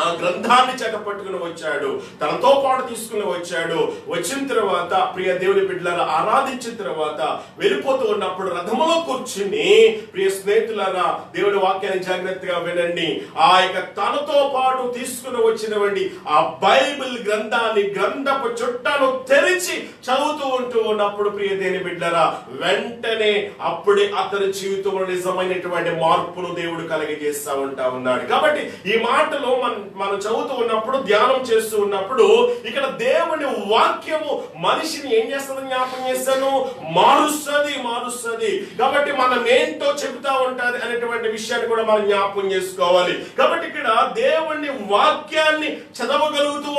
ఆ గ్రంథాన్ని చేత పట్టుకుని వచ్చాడు, తనతో పాటు తీసుకుని వచ్చాడు. వచ్చిన తర్వాత ప్రియ దేవుని బిడ్డలారా ఆరాధించిన తర్వాత వెళ్ళిపోతూ ఉన్నప్పుడు రథములో కూర్చుని, ప్రియ స్నేహితులారా దేవుని వాక్యాన్ని జాగ్రత్తగా వినండి, ఆ యొక్క తనతో పాటు తీసుకుని వచ్చినటువంటి ఆ బైబిల్ గ్రంథాన్ని, గ్రంథపు చుట్టను తెరిచి చదువుతూ ఉన్నప్పుడు ప్రియ దేవుని బిడ్డలారా వెంటనే అప్పుడే అతని జీవితంలో నిజమైనటువంటి మార్పును దేవుడు కలిగజేస్తా ఉన్నాడు. కాబట్టి ఈ మాటలు మనం చదువుతూ ఉన్నప్పుడు, ధ్యానం చేస్తూ ఉన్నప్పుడు ఇక్కడ దేవుని వాక్యము మనిషిని ఏం చేస్తుంది, జ్ఞాపకం చేస్తాను, మారుస్తుంది. కాబట్టి మనం ఏంటో చెబుతా ఉంటది అనేటువంటి విషయాన్ని కూడా మనం జ్ఞాపకం చేసుకోవాలి. కాబట్టి ఇక్కడ దేవుని వాక్యాన్ని చదవగలుగుతూ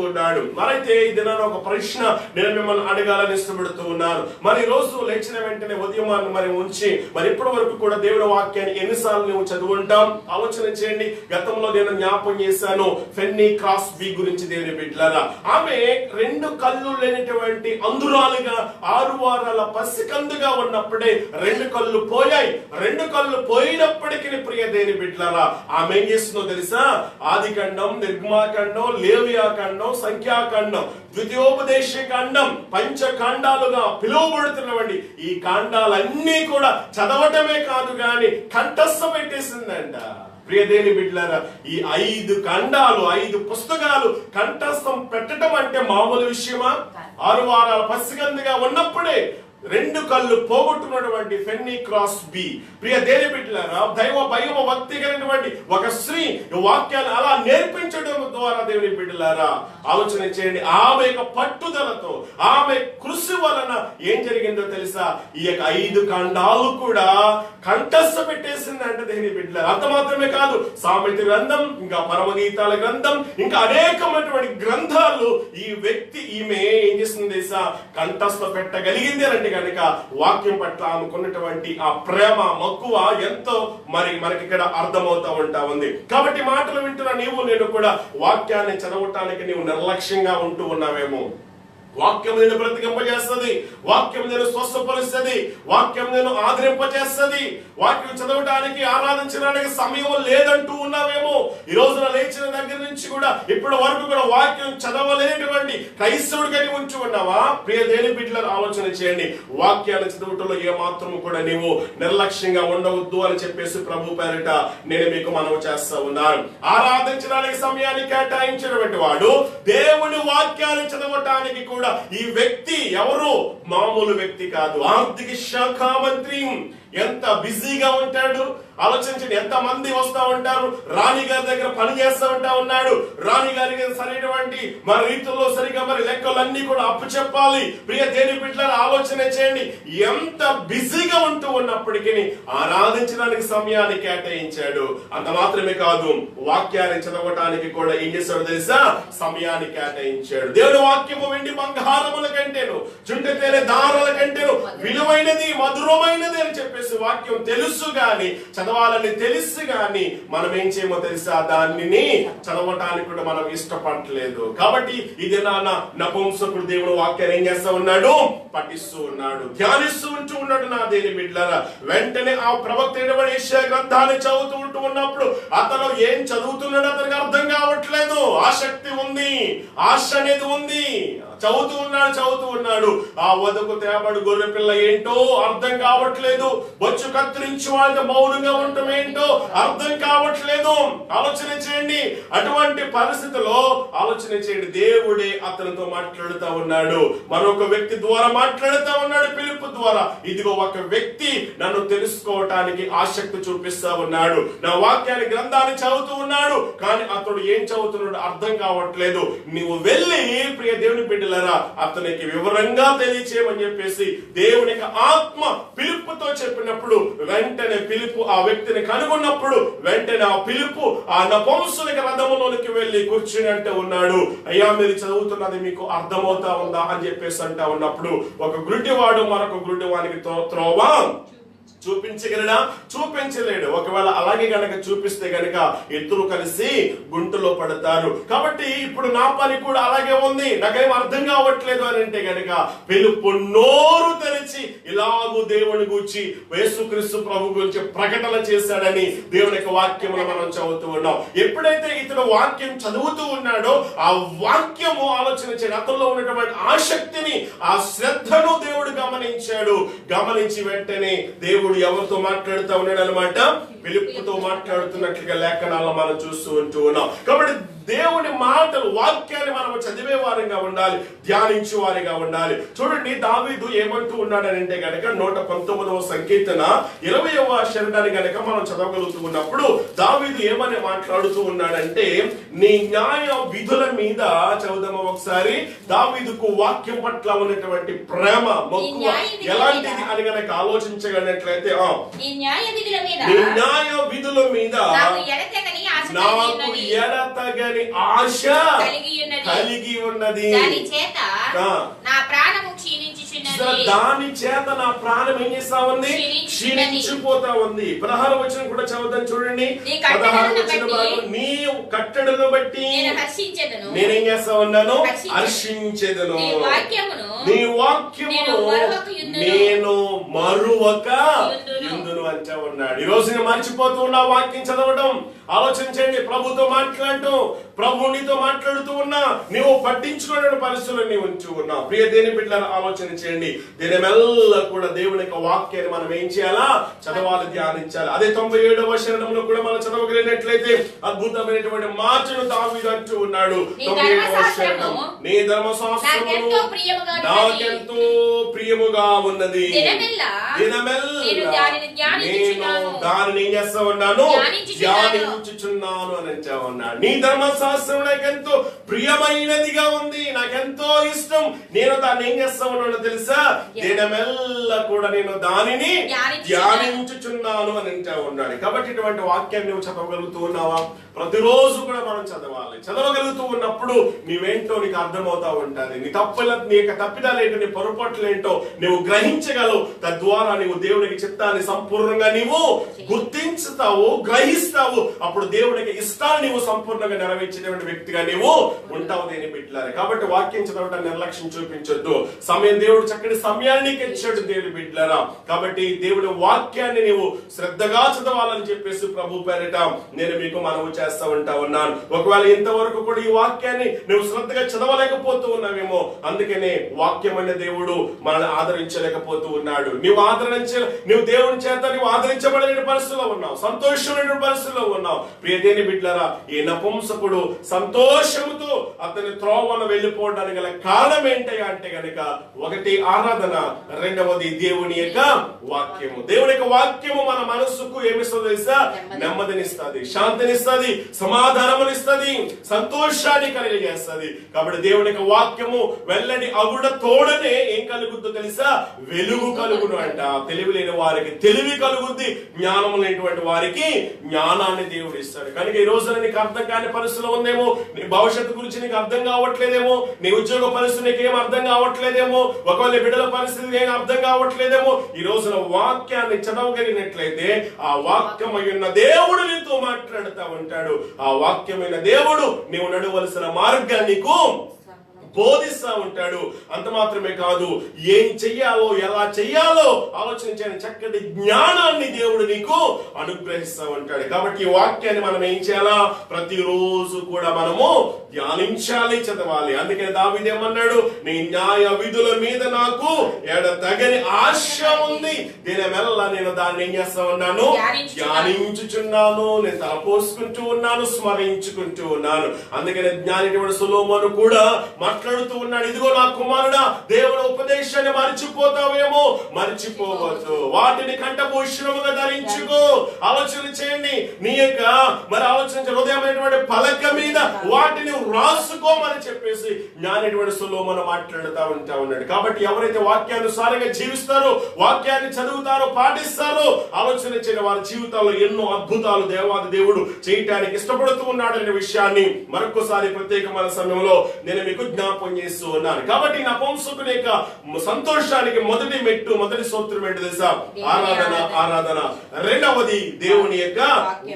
ఉన్నాడు. మరైతే ఈ దినాన ఒక ప్రశ్న నేను మిమ్మల్ని అడగాలని ఇష్టపడుతూ ఉన్నాను. మరి రోజు లేచిన వెంటనే ఉదయమాన్ని మరి ఉంచి మరి ఇప్పటి వరకు కూడా దేవుని వాక్యాన్ని ఎన్నిసార్లు నువ్వు చదువుంటాం? ఆలోచన చేయండి. గతంలో నేను జ్ఞాపకం చేశాను ఫెన్నీ క్రాస్బీ గురించి. దేవుని బిడ్డలారా, ఆమె 2 కళ్ళు లేనటువంటి అందురాలుగా 6 వారాల పసికందుగా ఉన్నప్పుడే 2 కళ్ళు పోయాయి. 2 కళ్ళు పోయినప్పటికీ ప్రియ దేవుని బిడ్డలారా ఆమె ఏం చేస్తుందో తెలుసా? ఆదికాండం, నిర్గమాకాండం, లేవియాకాండం, సంఖ్యాకాండం, ద్వితీయోపదేశ కాండం, పంచకాండాలుగా పిలువబడుతున్నవండి ఈ కాండాలన్నీ కూడా చదవటమే కాదు గాని కంఠస్థ పెట్టేసిందంట. ప్రియ దేవుని బిడ్డలారా, ఈ 5 ఖండాలు, 5 పుస్తకాలు కంఠస్థం పెట్టడం అంటే మామూలు విషయమా? 6 వారాల పసికందుగా ఉన్నప్పుడే 2 కళ్ళు పోగొట్టుకున్నటువంటి ఫెన్నీ క్రాస్బీ, ప్రియ దేవుని బిడ్డలారా, దైవ భయం భక్తి కలిగినటువంటి ఒక స్త్రీ వాక్యాన్ని అలా నేర్పించడం ద్వారా దేవుని బిడ్డలారా ఆలోచన చేయండి. ఆమె యొక్క పట్టుదలతో, ఆమె కృషి వలన ఏం జరిగిందో తెలుసా? ఈ యొక్క 5 ఖండాలు కూడా కంఠస్థ పెట్టేసింది అంటే దేవుని బిడ్డలారా. అంత మాత్రమే కాదు, సామెత గ్రంథం, ఇంకా పరమగీతాల గ్రంథం, ఇంకా అనేకమైనటువంటి గ్రంథాలు ఈ వ్యక్తి, ఈమె ఏం చేస్తుంది తెలుసా? కంఠస్థ పెట్టగలిగింది అంటే కనుక వాక్యం పట్ల ఆమెకున్నటువంటి ఆ ప్రేమ, మక్కువ ఎంతో మనకి ఇక్కడ అర్థమవుతా ఉంది. కాబట్టి మాటలు వింటున్న నీవు నేను కూడా వాక్యాన్ని చదవటానికి నీవు నిర్లక్ష్యంగా ఉంటూ ఉన్నావేమో. వాక్యం నేను బ్రతికింపజేస్తుంది, వాక్యం నేను స్వస్థపరుస్తుంది, వాక్యం నేను ఆదరింపజేస్తుంది. వాక్యం చదవడానికి, ఆరాధించడానికి సమయం లేదంటూ ఉన్నావేమో. ఈ రోజున లేచిన దగ్గర నుంచి కూడా ఇప్పటి వరకు కూడా వాక్యం చదవలేనటువంటి క్రైస్తవుడిగా ఉంచి ఉన్నావా? ప్రియ దేవుని బిడ్డలను ఆలోచన చేయండి. వాక్యాన్ని చదవటంలో ఏ మాత్రం కూడా నీవు నిర్లక్ష్యంగా ఉండవద్దు అని చెప్పేసి ప్రభు పేరిట నేను మీకు మనవి చేస్తా ఉన్నాను. ఆరాధించడానికి సమయాన్ని కేటాయించినటువంటి వాడు దేవుని వాక్యాన్ని చదవటానికి కూడా ఈ వ్యక్తి ఎవరు? మామూలు వ్యక్తి కాదు. ఆర్థిక శాఖ మంత్రి ఎంత బిజీగా ఉంటాడు ఆలోచించండి. ఎంత మంది వస్తా ఉంటారు, రాణి గారి దగ్గర పని చేస్తూ ఉంటా ఉన్నాడు, రాణి గారికి సరైనటువంటి సరైనటువంటి మన రీతిలో సరిగా మరి లెక్కలన్నీ కూడా అప్పచెప్పాలి. ప్రియ దేవుని బిడ్డలారా, ఆలోచన చేయండి. ఎంత బిజీగా ఉంటూ ఉన్నప్పటికీ ఆరాధించడానికి సమయాన్ని కేటాయించాడు. అంత మాత్రమే కాదు, వాక్యాన్ని చదవటానికి కూడా ఏం చేశాడు తెలుసా? సమయాన్ని కేటాయించాడు. దేవుని వాక్యము వెండి బంగారముల కంటేను, చుంటె తేనె దారుల కంటేను విలువైనది, మధురమైనది అని చెప్పేసి వాక్యం తెలుసు గాని, చదవాలని తెలుసు గాని మనం ఏం చేయమో తెలుసా? దానిని చదవటానికి కూడా మనం ఇష్టపడలేదు. కాబట్టి ఇది నపుంసకుడు దేవుడు వాక్యాన్ని ఏం చేస్తా ఉన్నాడు? పఠిస్తూ ఉన్నాడు, ధ్యానిస్తూ ఉంటూ ఉన్నాడు. నా దేని బిడ్డలారా, వెంటనే ఆ ప్రవక్త యెషయా గ్రంథాన్ని చదువుతూ ఉంటూ ఉన్నప్పుడు అతను ఏం చదువుతున్నాడు అతనికి అర్థం కావట్లేదు. ఆసక్తి ఉంది, ఆశ అనేది ఉంది. చదువుతూ ఉన్నాడు. ఆ వదకు తేబడు గొర్రె పిల్ల ఏంటో అర్థం కావట్లేదు. బొచ్చు కత్తిరించి వాళ్ళకి మౌనంగా ఉండటం ఏంటో అర్థం కావట్లేదు. ఆలోచన చేయండి. అటువంటి పరిస్థితిలో ఆలోచన చేయండి, దేవుడే అతనితో మాట్లాడుతూ ఉన్నాడు. మరొక వ్యక్తి ద్వారా మాట్లాడుతూ ఉన్నాడు, పిలుపు ద్వారా. ఇదిగో ఒక వ్యక్తి నన్ను తెలుసుకోవటానికి ఆసక్తి చూపిస్తా ఉన్నాడు, నా వాక్యాన్ని గ్రంథాన్ని చదువుతూ ఉన్నాడు, కానీ అతడు ఏం చదువుతున్నాడు అర్థం కావట్లేదు. నువ్వు వెళ్ళి ప్రియ దేవుని బిడ్డలారా అతనికి వివరంగా తెలియచేయమని చెప్పేసి దేవుని ఆత్మ పిలుపుతో చెప్పినప్పుడు వెంటనే పిలుపు ఆ వ్యక్తిని కనుగొన్నప్పుడు వెంటనే ఆ పిలుపు ఆ నపుంసకుని రథములోనికి వెళ్లి కూర్చుని అంటే ఉన్నాడు, అయ్యా మీరు చదువుతున్నది మీకు అర్థమవుతా ఉందా అని చెప్పేసి అంటా ఉన్నప్పుడు ఒక గుడ్డివాడు మరొక గుడ్డివానికి త్రోవ చూపించగలడా? చూపించలేడు. ఒకవేళ అలాగే గనక చూపిస్తే గనక ఇద్దరు కలిసి గుంటలో పడతారు. కాబట్టి ఇప్పుడు నా పని కూడా అలాగే ఉంది, నాకేం అర్థం కావట్లేదు అని అంటే గనక పిలుపు నోరు తెరిచి ఇలాగూ దేవుని గురించి, యేసుక్రీస్తు ప్రభు గురించి ప్రకటన చేశాడని దేవుని యొక్క వాక్యమును మనం చదువుతూ ఉన్నాం. ఎప్పుడైతే ఇతను వాక్యం చదువుతూ ఉన్నాడో ఆ వాక్యము ఆలోచన చేయడం, అతనిలో ఉన్నటువంటి ఆసక్తిని, ఆ శ్రద్ధను దేవుడు గమనించాడు. గమనించి వెంటనే దేవుడు ఎవరితో మాట్లాడుతూ ఉన్నాడు అనమాట? పిలుపుతో మాట్లాడుతున్నట్లుగా లేఖనాల్లో మనం చూస్తూ ఉంటూ ఉన్నాం. కాబట్టి దేవుని మాటలు, వాక్యాన్ని మనం చదివే వారిగా ఉండాలి, ధ్యానించే వారిగా ఉండాలి. చూడండి, దావీదు ఏమంటూ ఉన్నాడనంటే గనక 119వ సంకీర్తన 20వ శరణాన్ని గనక మనం చదవగలుగుతూ ఉన్నప్పుడు దావీదు ఏమని మాట్లాడుతూ ఉన్నాడంటే, నీ న్యాయ విధుల మీద చదువుదామా ఒకసారి. దావీదుకు వాక్యం పట్ల ఉన్నటువంటి ప్రేమ, మక్కువ ఎలాంటిది అని గనక ఆలోచించగలిగినట్లయితే, నీ న్యాయ విధుల మీద నాకు ఎడతగని ఆశ కలిగి ఉన్నది, దాని చేత నా ప్రాణం ఏం చేస్తా ఉంది? క్షీణించిపోతా ఉంది. 16వ వచనం కూడా చదువుతాను చూడండి. 16వ వచనం భాగం, నీ కట్టడను బట్టి నేనేం చేస్తా ఉన్నాను? హర్షించెదను. నీ వాక్యమును నేను మరువక యుందును అంటా ఉన్నాడు. ఈ రోజు నేను మర్చిపోతూ ఉన్నా వాక్యం చదవడం. ఆలోచించండి, ప్రభుతో మాట్లాడటం, ప్రభు నీతో మాట్లాడుతూ ఉన్నా నువ్వు పట్టించుకునే పరిస్థితులు నీవు ఉంటూ ఉన్నావు. ప్రియ దేని బిడ్డలను ఆలోచన చేయండి. దినమెల్ల కూడా దేవుని యొక్క వాక్యాన్ని మనం ఏం చేయాలా? చదవాలి, ధ్యానించాలి. అదే 97వ శరణంలో కూడా మనం చదవగలిగినట్లయితే అద్భుతమైనటువంటి మాటను దావీదు అంటూ ఉన్నాడు. 97వ శరణం, నీ ధర్మశాస్త్రము నాకెంతో ప్రియముగా ఉన్నది, దినమెల్ల నేను దానిని ఏం చేస్తా ఉన్నాను? ధ్యానించుచున్నాను అని అంటా ఉన్నాడు. నీ ధర్మశాస్త్రం నాకెంతో ప్రియమైనదిగా ఉంది, నాకెంతో ఇష్టం, నేను దాన్ని ఏం చేస్తా ఉన్నానో తెలుసా? దినమెల్ల కూడా నేను దానిని ధ్యానించుచున్నాను అని అంటా ఉన్నాడు. కాబట్టి ఇటువంటి వాక్యాన్ని నువ్వు చదవగలుగుతూ ఉన్నావా? ప్రతిరోజు కూడా మనం చదవాలి. చదవగలుగుతూ ఉన్నప్పుడు నీవేంటో నీకు అర్థమవుతా ఉంటుంది. నీ యొక్క తప్పిదాలు ఏంటో, నీ పొరపాట్లు ఏంటో నువ్వు గ్రహించగలవు. తద్వారా నీవు దేవునికి చిత్తాన్ని సంపూర్ణంగా నీవు గుర్తించుతావు, గ్రహిస్తావు. అప్పుడు దేవునికి ఇష్టాన్ని నీవు సంపూర్ణంగా నెరవేర్చేటువంటి వ్యక్తిగా నీవు ఉంటావు దేని బిడ్డలారా. కాబట్టి వాక్యం చదవటాన్ని నిర్లక్ష్యం చూపించొద్దు. సమయం దేవుడు చక్కటి సమయాన్ని ఇచ్చాడు దేని బిడ్డలారా. కాబట్టి దేవుడి వాక్యాన్ని నీవు శ్రద్ధగా చదవాలని చెప్పేసి ప్రభు పేరిట నేను మీకు మనవి చేస్తా ఉంటా ఉన్నాను. ఒకవేళ ఇంతవరకు కూడా ఈ వాక్యాన్ని నువ్వు శ్రద్ధగా చదవలేకపోతూ ఉన్నావేమో, అందుకనే వాక్యం అనే దేవుడు మనల్ని ఆదరించలేకపోతూ ఉన్నాడు. నువ్వు దేవుని చేత నువ్వు ఆదరించబడిన పరిస్థితిలో ఉన్నావు, సంతోషమైన పరిస్థితిలో ఉన్నావు. ప్రియదేని బిడ్డలారా, ఈ నపుంసకుడు సంతోషముతో అతని త్రోవను వెళ్ళిపోవడానికి గల కారణం ఏంటి అంటే గనక ఒకటి ఆరాధన, రెండవది దేవుని యొక్క వాక్యము. దేవుని యొక్క వాక్యము మన మనస్సుకు ఏమిస్తుంది తెలుసా? నెమ్మదినిస్తుంది, శాంతినిస్తుంది, సమాధానమునిస్తుంది, సంతోషాన్ని కలిగజేస్తుంది. కాబట్టి దేవుని యొక్క వాక్యము వెల్లడి అగుడ తోడనే ఏం కలుగుద్దో తెలుసా? వెలుగు కలుగును అంట. తెలివి లేని వారికి తెలివి కలుగుద్ది, జ్ఞానం లేనటువంటి వారికి జ్ఞానాన్ని దేవుడు ఇస్తాడు. కనుక ఈ రోజున నీకు అర్థం కాని పరిస్థితులు ఉందేమో, నీ భవిష్యత్తు గురించి నీకు అర్థం కావట్లేదేమో, నీ ఉద్యోగ పరిస్థితి నీకు ఏం అర్థం కావట్లేదేమో, ఒకవేళ బిడ్డల పరిస్థితి ఏం అర్థం కావట్లేదేమో, ఈ రోజున వాక్యాన్ని చదవగలిగినట్లయితే ఆ వాక్యమైన దేవుడు నీతో మాట్లాడుతూ ఉంటాడు. ఆ వాక్యమైన దేవుడు నీవు నడవలసిన మార్గాన్ని నీకు బోధిస్తా ఉంటాడు. అంత మాత్రమే కాదు, ఏం చెయ్యాలో ఎలా చెయ్యాలో ఆలోచించని చక్కటి జ్ఞానాన్ని దేవుడు నీకు అనుగ్రహిస్తా ఉంటాడు. కాబట్టి ఈ వాక్యాన్ని మనం ఏం చేయాలా? ప్రతిరోజు కూడా మనము ధ్యానించాలి, చదవాలి. అందుకని దావీదు ఏమన్నాడు? నీ న్యాయ విధుల మీద నాకు ఎడతగని ఆశ ఉంది, దీనివల్ల నేను దాన్ని ఏం చేస్తా ఉన్నాను? ధ్యానించుచున్నాను, నేను తలపోసుకుంటూ ఉన్నాను, స్మరించుకుంటూ ఉన్నాను. అందుకని జ్ఞాని సొలొమోను కూడా మాట్లాడుతూ ఉన్నాడు, ఇదిగో నా కుమారుడా, దేవుని ఉపదేశాన్ని మర్చిపోతావేమో, మర్చిపోవద్దు, వాటిని కంఠభూషణముగా ధరించుకో. ఆలోచన చేయండి, నీ యొక్క మరి ఆలోచించే హృదయమైనటువంటి పలక మీద వాటిని రాసుకోమని చెప్పేసి జ్ఞానటువంటి సొలొమోను మాట్లాడుతూ ఉంటా ఉన్నాడు. కాబట్టి ఎవరైతే వాక్యానుసారంగా జీవిస్తారో, వాక్యాన్ని చదువుతారో, పాటిస్తారో, ఆలోచన చేయని వారి జీవితాల్లో ఎన్నో అద్భుతాలు దేవాది దేవుడు చేయటానికి ఇష్టపడుతూ ఉన్నాడు అనే విషయాన్ని మరొకసారి ప్రత్యేకమైన సమయంలో నేను మీకు జ్ఞాపకం చేస్తూ ఉన్నాను. కాబట్టి నపుంసకుని యొక్క సంతోషానికి మొదటి మెట్టు, మొదటి సూత్రం ఏంటి తెలుసా? ఆరాధన, ఆరాధన. రెండవది దేవుని యొక్క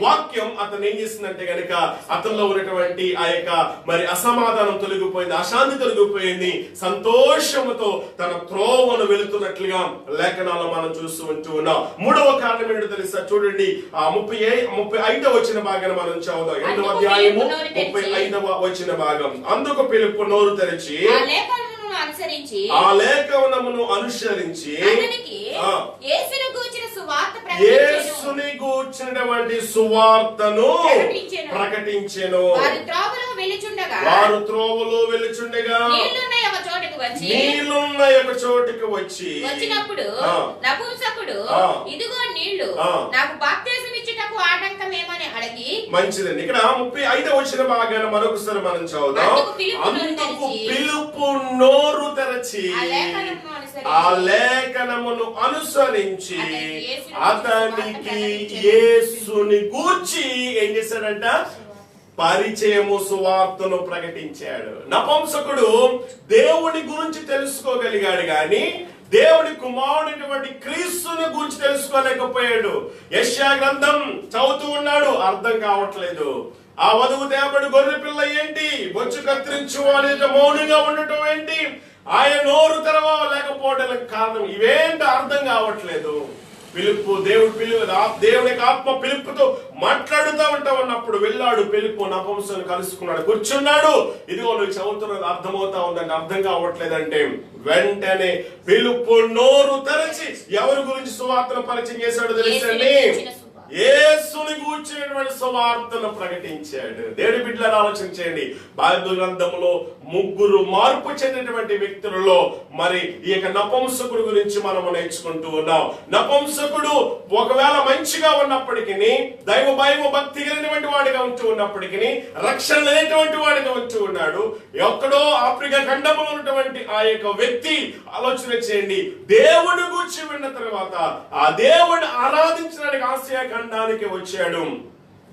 వాక్యం. అతను ఏం చేసిందంటే గనక అతనిలో ఉన్నటువంటి ఆ యొక్క మరి అసమాధానం తొలగిపోయింది, అశాంతి తొలగిపోయింది, సంతోషముతో తన త్రోవను వెళుతున్నట్లుగా లేఖనాల్లో మనం చూస్తూ ఉంటున్నాం. మూడవ కారణం ఏంటో తెలుసా? చూడండి, ఆ 35వ వచ్చిన భాగాన్ని మనం చదువుదాం. 8వ అధ్యాయము 35వ వచ్చిన భాగం. అందుకు ఫిలిప్పు నోరు తెరిచి ఆ లేఖనమును అనుసరించి యేసుని గూర్చినటువంటి సువార్తను ప్రకటించెను. వారు త్రోవలో వెలుచుండగా నీళ్లున్న ఒక చోటికి వచ్చినప్పుడు నపుంసకుడు, ఇదిగో నీళ్లు, నాకు బాప్తిసం ఇచ్చుటకు ఆటంకమేమని అడిగి. మంచిదండి. ఇక్కడ 35వ వచ్చిన భాగాన్ని మరొకసారి మనం చదువుదాం. అందుకు ఫిలిప్పు నోరు తెరచి ఆ లేఖనమును అనుసరించి అతనికి యేసుని గూర్చి ఏం చేశాడంట? పరిచయము, సువార్తను ప్రకటించాడు. నపుంసకుడు దేవుని గురించి తెలుసుకోగలిగాడు గాని దేవుని కుమారుడైనటువంటి క్రీస్తుని గురించి తెలుసుకోలేకపోయాడు. యెషయా గ్రంథం చదువుతూ ఉన్నాడు, అర్థం కావట్లేదు. ఆ వధువు తేబడి గొర్రె పిల్ల ఏంటి, బొచ్చు కత్తిరించు అనేది మౌనంగా ఉండటం ఏంటి, ఆయన నోరు తెరవలేకపోవడానికి కారణం ఇవేంటి అర్థం కావట్లేదు. ఫిలిప్పు దేవుని ఆత్మ ఫిలిప్పుతో మాట్లాడుతూ ఉంటా ఉన్నప్పుడు వెళ్ళాడు. ఫిలిప్పు నపుంసకుని కలుసుకున్నాడు, కూర్చున్నాడు. ఇదిగో నువ్వు చదువుతున్నది అర్థమవుతా ఉందంటే అర్థం కావట్లేదంటే వెంటనే ఫిలిప్పు నోరు తెరచి ఎవరి గురించి సువార్తను పరిచయం చేశాడు తెలుసండి? యేసుని గూర్చినటువంటి సువార్తను ప్రకటించాడు. దేవుడి బిడ్డలను ఆలోచన చేయండి. బైబిల్ గ్రంథంలో ముగ్గురు మార్పు చెందినటువంటి వ్యక్తులలో మరి ఈ యొక్క నపుంసకుడు గురించి మనము నేర్చుకుంటూ ఉన్నాం. నపుంసకుడు ఒకవేళ మంచిగా ఉన్నప్పటికీ, దైవ భయం భక్తి కలిగినటువంటి వాడిగా ఉంటూ ఉన్నప్పటికీ, రక్షణ లేనటువంటి వాడిగా ఉంటూ ఉన్నాడు. ఎక్కడో ఆఫ్రికా ఖండంలో ఉన్నటువంటి ఆ యొక్క వ్యక్తి ఆలోచన చేయండి, దేవుని గురించి విన్న తర్వాత ఆ దేవుని ఆరాధించడానికి ఆసియా ఖండానికి వచ్చాడు.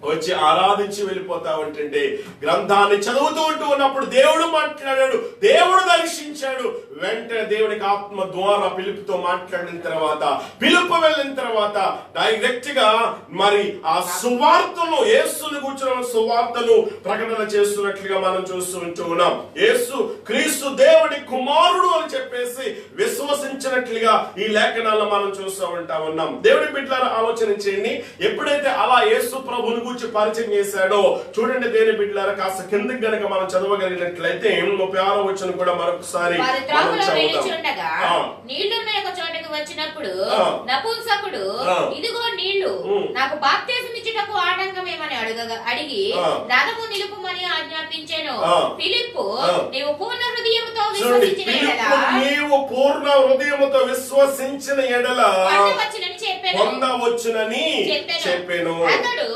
వచ్చి ఆరాధించి వెళ్ళిపోతా ఉంటుంటే గ్రంథాన్ని చదువుతూ ఉన్నప్పుడు దేవుడు మాట్లాడాడు, దేవుడు దర్శించాడు. వెంటనే దేవునికి ఆత్మ ద్వారా పిలుపుతో మాట్లాడిన తర్వాత, పిలుపు వెళ్ళిన తర్వాత డైరెక్ట్ గా మరి ఆ సువార్తను, యేసుని కూర్చున్న సువార్తను ప్రకటన చేస్తున్నట్లుగా మనం చూస్తూ ఉన్నాం. యేసు క్రీస్తు దేవుడి కుమారుడు అని చెప్పేసి విశ్వసించినట్లుగా ఈ లేఖనాల్లో మనం చూస్తూ ఉంటా ఉన్నాం. దేవుడి బిడ్డలారా ఆలోచన చేయండి, ఎప్పుడైతే అలా యేసు ప్రభువుని గురించి పరిచయం చేశాడో చూడండి దేని బిడ్డలారా, కాస్త కిందకి గనక మనం చదవగలిగినట్లయితే 36వ వచనం కూడా మరొకసారి నీళ్లున్న ఒక చోటకి వచ్చినప్పుడు నపుంసకుడు ఇదిగో నీళ్లు, నాకు బాప్తిసం ఇచ్చుటకు ఆటంకమేమని అడిగి రథము నిలుపుమని ఆజ్ఞాపించాను. ఫిలిప్పు, నీవు పూర్ణ హృదయముతో విశ్వసించిన ఎడల పొందవచ్చునని చెప్పాను. అతడు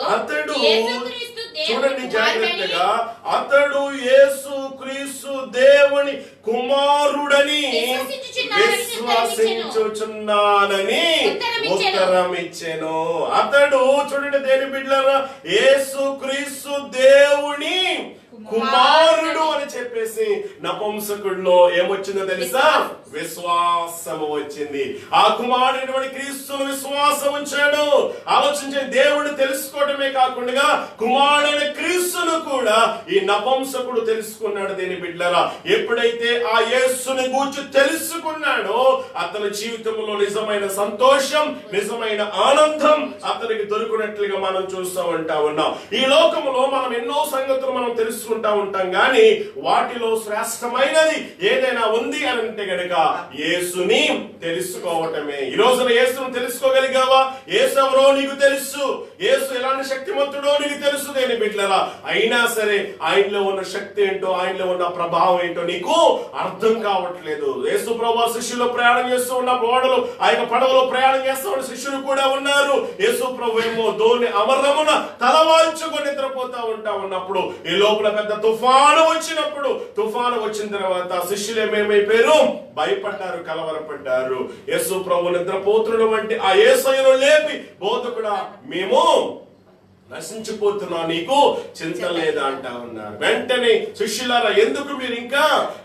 చూడండి జాగ్రత్తగా, అతడు యేసుక్రీస్తు దేవుని కుమారుడని విశ్వసించుచున్నానని ఉత్తరం ఇచ్చెను. అతడు చూడండి దేని బిడ్డలారా, యేసుక్రీస్తు దేవుని కుమారుడు అని చెప్పేసి నపుంసకుడిలో ఏమొచ్చిందో తెలుసా? విశ్వాసము వచ్చింది. ఆ కుమారుడు క్రీస్తును విశ్వాసం ఉంచాడు. ఆలోచించే దేవుడు తెలుసుకోవడమే కాకుండా కుమారుడైన క్రీస్తును కూడా ఈ నపుంసకుడు తెలుసుకున్నాడు. దీని బిడ్డలారా, ఎప్పుడైతే ఆ యేసుని గూర్చి తెలుసుకున్నాడో అతని జీవితంలో నిజమైన సంతోషం, నిజమైన ఆనందం అతనికి దొరికినట్లుగా మనం చూస్తూ ఉన్నాం. ఈ లోకంలో మనం ఎన్నో సంగతులు మనం తెలుసుకుంటా ఉంటాం, కానీ వాటిలో శ్రేష్టమైనది ఏదైనా ఉంది అని అంటే గనక యేసుని తెలుసుకోవటమే. ఈ రోజున యేసును తెలుసుకోగలిగావా? యేసు ఎవరో నీకు తెలుసు, యేసు ఎలాంటి శక్తిమంతుడో నీకు తెలుసు. దేని బిడ్డలారా, అయినా సరే ఆయనలో ఉన్న శక్తి ఏంటో, ఆయనలో ఉన్న ప్రభావం ఏంటో నీకు అర్థం కావట్లేదు. యేసు ప్రభువు శిష్యులు ప్రయాణం చేస్తూ ఉన్న ఓడలు, ఆ యొక్క పడవలో ప్రయాణం చేస్తూ ఉన్న శిష్యులు కూడా ఉన్నారు. యేసు ప్రభు ఏమో దోణి అమరమున తలవాల్చుకొని నిద్రపోతా ఉన్నప్పుడు ఈ లోపల పెద్ద తుఫాను వచ్చినప్పుడు, తుఫాను వచ్చిన తర్వాత శిష్యులు ఏమేమైపోయారు? భయపడ్డారు, కలవరపడ్డారు. యేసు ప్రభు నిద్రపోతున్న వంటి ఆ యేసయ్యను లేపి, బోధకుడా మేము నశించిపోతున్నా, నీకు చింత లేదా అంటా ఉన్నారు. వెంటనే శిష్యులారా, ఎందుకు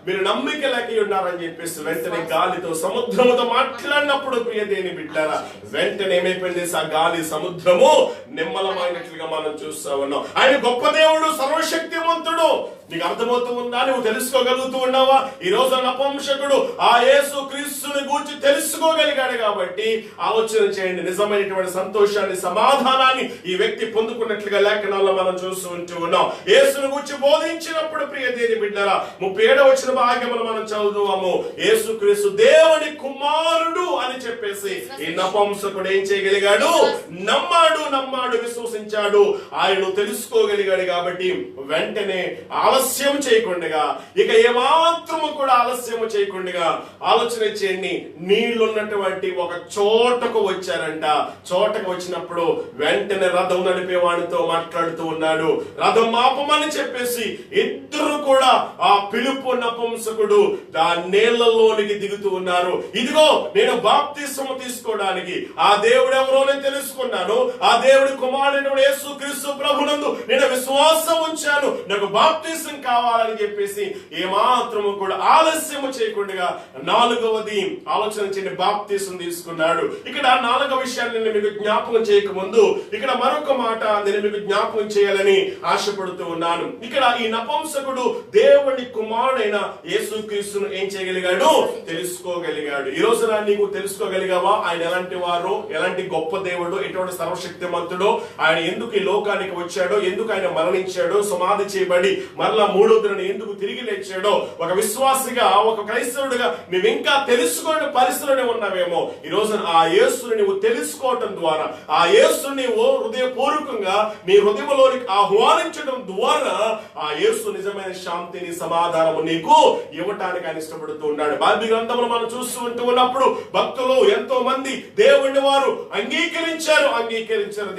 మీరు నమ్మిక లేక ఉన్నారని చెప్పేసి వెంటనే గాలితో సముద్రముతో మాట్లాడినప్పుడు ప్రియ దేని బిడ్డారా, వెంటనే ఏమైపోయింది? ఆ గాలి సముద్రము నిమ్మలమైనట్లుగా మనం చూస్తా ఉన్నాం. ఆయన గొప్ప దేవుడు, సర్వశక్తివంతుడు. నీకు అర్థమవుతూ ఉందా? నువ్వు తెలుసుకోగలుగుతూ ఉన్నావా? ఈ రోజు నపుంసకుడు ఆ యేసు క్రీస్తుని గూర్చి తెలుసుకోగలిగాడు కాబట్టి ఆలోచన చేయండి. నిజమైనటువంటి సంతోషాన్ని, సమాధానాన్ని ఈ వ్యక్తి పొందుకున్నట్లుగా లేఖనాల్లో మనం చూస్తూ ఉన్నాం. యేసును గూర్చి బోధించినప్పుడు ప్రియ దేని బిడ్డలారా, 37వ వచన భాగమును మనం చదువుదాము. యేసు క్రీస్తు దేవుని కుమారుడు అని చెప్పేసి ఈ నపుంసకుడు ఏం చేయగలిగాడు? నమ్మాడు, విశ్వసించాడు. ఆయన తెలుసుకోగలిగాడు కాబట్టి వెంటనే ఆలస్యం చేయకుండా, ఇక ఏమాత్రము కూడా ఆలస్యం చేయకుండా ఆలోచన చేయండి. నీళ్లున్నటువంటి ఒక చోటకు వచ్చారంట. చోటకు వచ్చినప్పుడు వెంటనే రథం నడిపేవాడితో మాట్లాడుతూ ఉన్నాడు. రథం ఆపమని చెప్పేసి ఇద్దరు కూడా ఆ పిలుపు నపుంసకుడు ఆ నీళ్లలోనికి దిగుతూ ఉన్నారు. ఇదిగో నేను బాప్తిస్మము తీసుకోవడానికి ఆ దేవుడు ఎవరో నేను తెలుసుకున్నాను. ఆ దేవుడి కుమారుడు యేసుక్రీస్తు ప్రభునందు నేను విశ్వాసం ఉంచాను. నాకు బాప్తిసం కావాలని చెప్పేసి ఏమాత్రము కూడా ఆలస్యము చేయకుండా 4వది ఆలోచన చేయండి, బాప్తిసం తీసుకున్నాడు. ఇక్కడ 4వ విషయాన్ని నేను మీకు జ్ఞాపకం చేయకముందు ఇక్కడ మరొక మాట నేను మీకు జ్ఞాపకం చేయాలని ఆశపడుతూ ఉన్నాను. ఇక్కడ ఈ నపుంసకుడు దేవుని కుమారుడైన యేసుక్రీస్తును ఏం చేయగలిగాడు? తెలుసుకోగలిగాడు. ఈ రోజున నీకు తెలుసుకోగలిగావా? ఆయన ఎలాంటి వారు, ఎలాంటి గొప్ప దేవుడు, ఎటువంటి సర్వశక్తిమంతుడో, ఆయన ఎందుకు ఈ లోకానికి వచ్చాడో, ఎందుకు ఆయన మరణించాడో, సమాధి చేయబడి మరలా 3వ దినాన ఎందుకు తిరిగి లేచాడో, ఒక విశ్వాసిగా, ఒక క్రైస్తవుడిగా నువ్వు ఇంకా తెలుసుకునే పరిస్థితిలోనే ఉన్నావేమో. ఈ రోజున ఆ యేసుని నువ్వు తెలుసుకోవటం ద్వారా, ఆ యేసుని నువ్వు హృదయపూర్వకంగా నీ హృదయంలోనికి ఆహ్వానించడం ద్వారా ఆ యేసు నిజమైన శాంతిని, సమాధానము నీకు ఇవ్వటానికి ఆయన ఇష్టపడుతూ ఉన్నాడు. బైబిల్ గ్రంథంలో మనం చూస్తూ ఉన్నప్పుడు భక్తులు ఎంతో మంది దేవుడిని వారు అంగీకరించారు.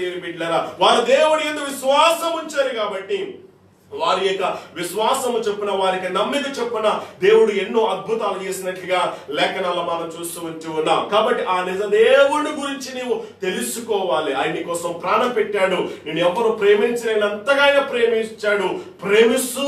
దేవుని బిడ్డలారా, వారు దేవుడి యందు విశ్వాసం ఉంచారు కాబట్టి వారి యొక్క విశ్వాసము చొప్పున, వారికి నమ్మిక చొప్పున దేవుడు ఎన్నో అద్భుతాలు చేసినట్లుగా లేఖనాల్లో మనం చూస్తూ ఉన్నాం. కాబట్టి ఆ నిజ దేవుడి గురించి నీవు తెలుసుకోవాలి. ఆయన నీ కోసం ప్రాణం పెట్టాడు. నేను ఎవరు ప్రేమించలేనంతగా ఆయన ప్రేమిస్తూ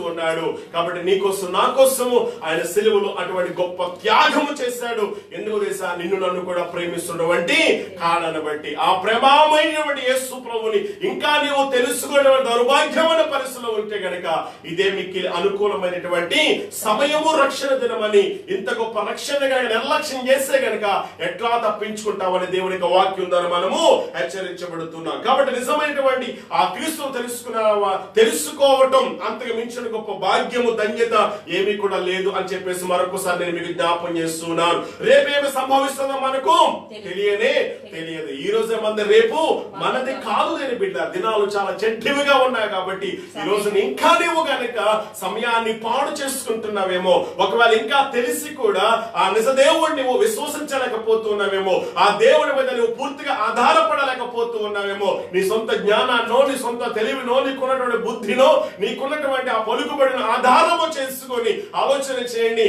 ఉన్నాడు. కాబట్టి నీ కోసం, నా కోసము ఆయన సిలువలో అటువంటి గొప్ప త్యాగము చేశాడు. ఎందుకు తెలుసా? నిన్ను నన్ను కూడా ప్రేమిస్తున్నటువంటి కారణాన్ని బట్టి. ఆ ప్రేమమైనటువంటి యేసు ప్రభుని ఇంకా నీవు తెలుసుకోవడం దౌర్భాగ్యం విధమైన పరిస్థితిలో ఉంటే గనక ఇదే మీకు అనుకూలమైనటువంటి సమయము, రక్షణ దినమని, ఇంత గొప్ప రక్షణ గనక నిర్లక్ష్యం చేస్తే గనక ఎట్లా తప్పించుకుంటామని దేవుని యొక్క వాక్యం ద్వారా మనము హెచ్చరించబడుతున్నాం. కాబట్టి నిజమైనటువంటి ఆ క్రీస్తును తెలుసుకోవటం అంతకు మించిన గొప్ప భాగ్యము, ధన్యత ఏమీ కూడా లేదు అని చెప్పేసి మరొకసారి నేను మీకు జ్ఞాపం చేస్తున్నాను. రేపేమి సంభవిస్తుందో మనకు తెలియదు. ఈ రోజే మంది, రేపు మనది కాదు. దేని బిడ్డ, దినాలు చాలా చెడ్డవిగా ఉన్నాయి కాబట్టి ఈ రోజు ఇంకా నీవు గనక సమయాన్ని పాడు చేసుకుంటున్నావేమో, ఒకవేళ ఇంకా తెలిసి కూడా ఆ నిజ దేవుడిని నువ్వు విశ్వసించలేకపోతున్నావేమో, ఆ దేవుడి మీద నువ్వు పూర్తిగా ఆధారపడలేకపోతూ ఉన్నావేమో, నీ సొంత జ్ఞానాన్నో, నీ సొంత తెలివినో, నీకున్నటువంటి బుద్ధినో, నీకున్నటువంటి ఆ పలుకుబడిన ఆధారము చేసుకొని ఆలోచన చేయండి.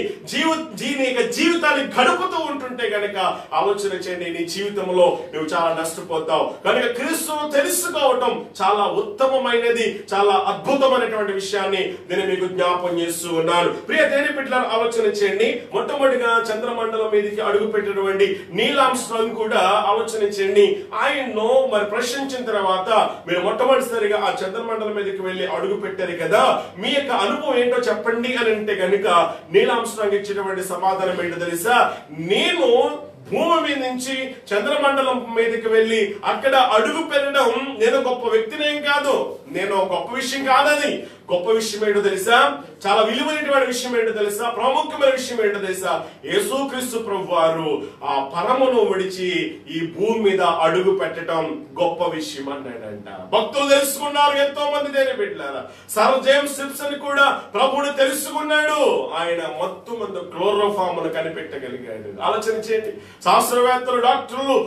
జీవితాన్ని గడుపుతూ ఉంటుంటే గనక ఆలోచన చేయండి, నీ జీవితంలో నువ్వు చాలా నష్టపోతావు. కనుక క్రీస్తును తెలుసుకోవటం చాలా ఉత్తమమైనది, చాలా అద్భుతమైనటువంటి విషయాన్ని నేను మీకు జ్ఞాపం చేస్తూ ఉన్నాను. ప్రియ దేని బిడ్డలారా, ఆలోచన చేయండి. మొట్టమొదటిగా చంద్రమండలం మీదకి అడుగు పెట్టినటువంటి నీల్ ఆర్మ్స్ట్రాంగ్ కూడా ఆలోచన చేయండి. ఆయన్ను మరి ప్రశ్నించిన తర్వాత మీరు మొట్టమొదటిసారిగా ఆ చంద్రమండలం మీదకి వెళ్ళి అడుగు పెట్టారు కదా, మీ యొక్క అనుభవం ఏంటో చెప్పండి అని అంటే కనుక నీల్ ఆర్మ్స్ట్రాంగ్ ఇచ్చినటువంటి సమాధానం ఏంటో తెలుసా? నేను భూమి మీద నుంచి చంద్రమండలం మీదకి వెళ్ళి అక్కడ అడుగు పెట్టడం నేను గొప్ప వ్యక్తినేం కాదు, నేను గొప్ప విషయం కాదని. గొప్ప విషయం ఏంటో తెలుసా? చాలా విలువైనటువంటి విషయం ఏంటో తెలుసా? ప్రాముఖ్యమైన విషయం ఏంటో తెలుసా? యేసుక్రీస్తు ప్రభువారు ఆ పరమును విడిచి ఈ భూమి మీద అడుగు పెట్టడం గొప్ప విషయం అన్నాడంట. భక్తులు తెలుసుకున్నారు, ఎంతో మంది దేని బిడ్డలారా. సర్ జేమ్స్ జిప్సన్ కూడా ప్రభువుని తెలుసుకున్నాడు. ఆయన మొత్తం మంది క్లోరోఫామ్ కనిపెట్టగలిగాడు. ఆలోచన చేయండి. శాస్త్రవేత్తలు, డాక్టర్లు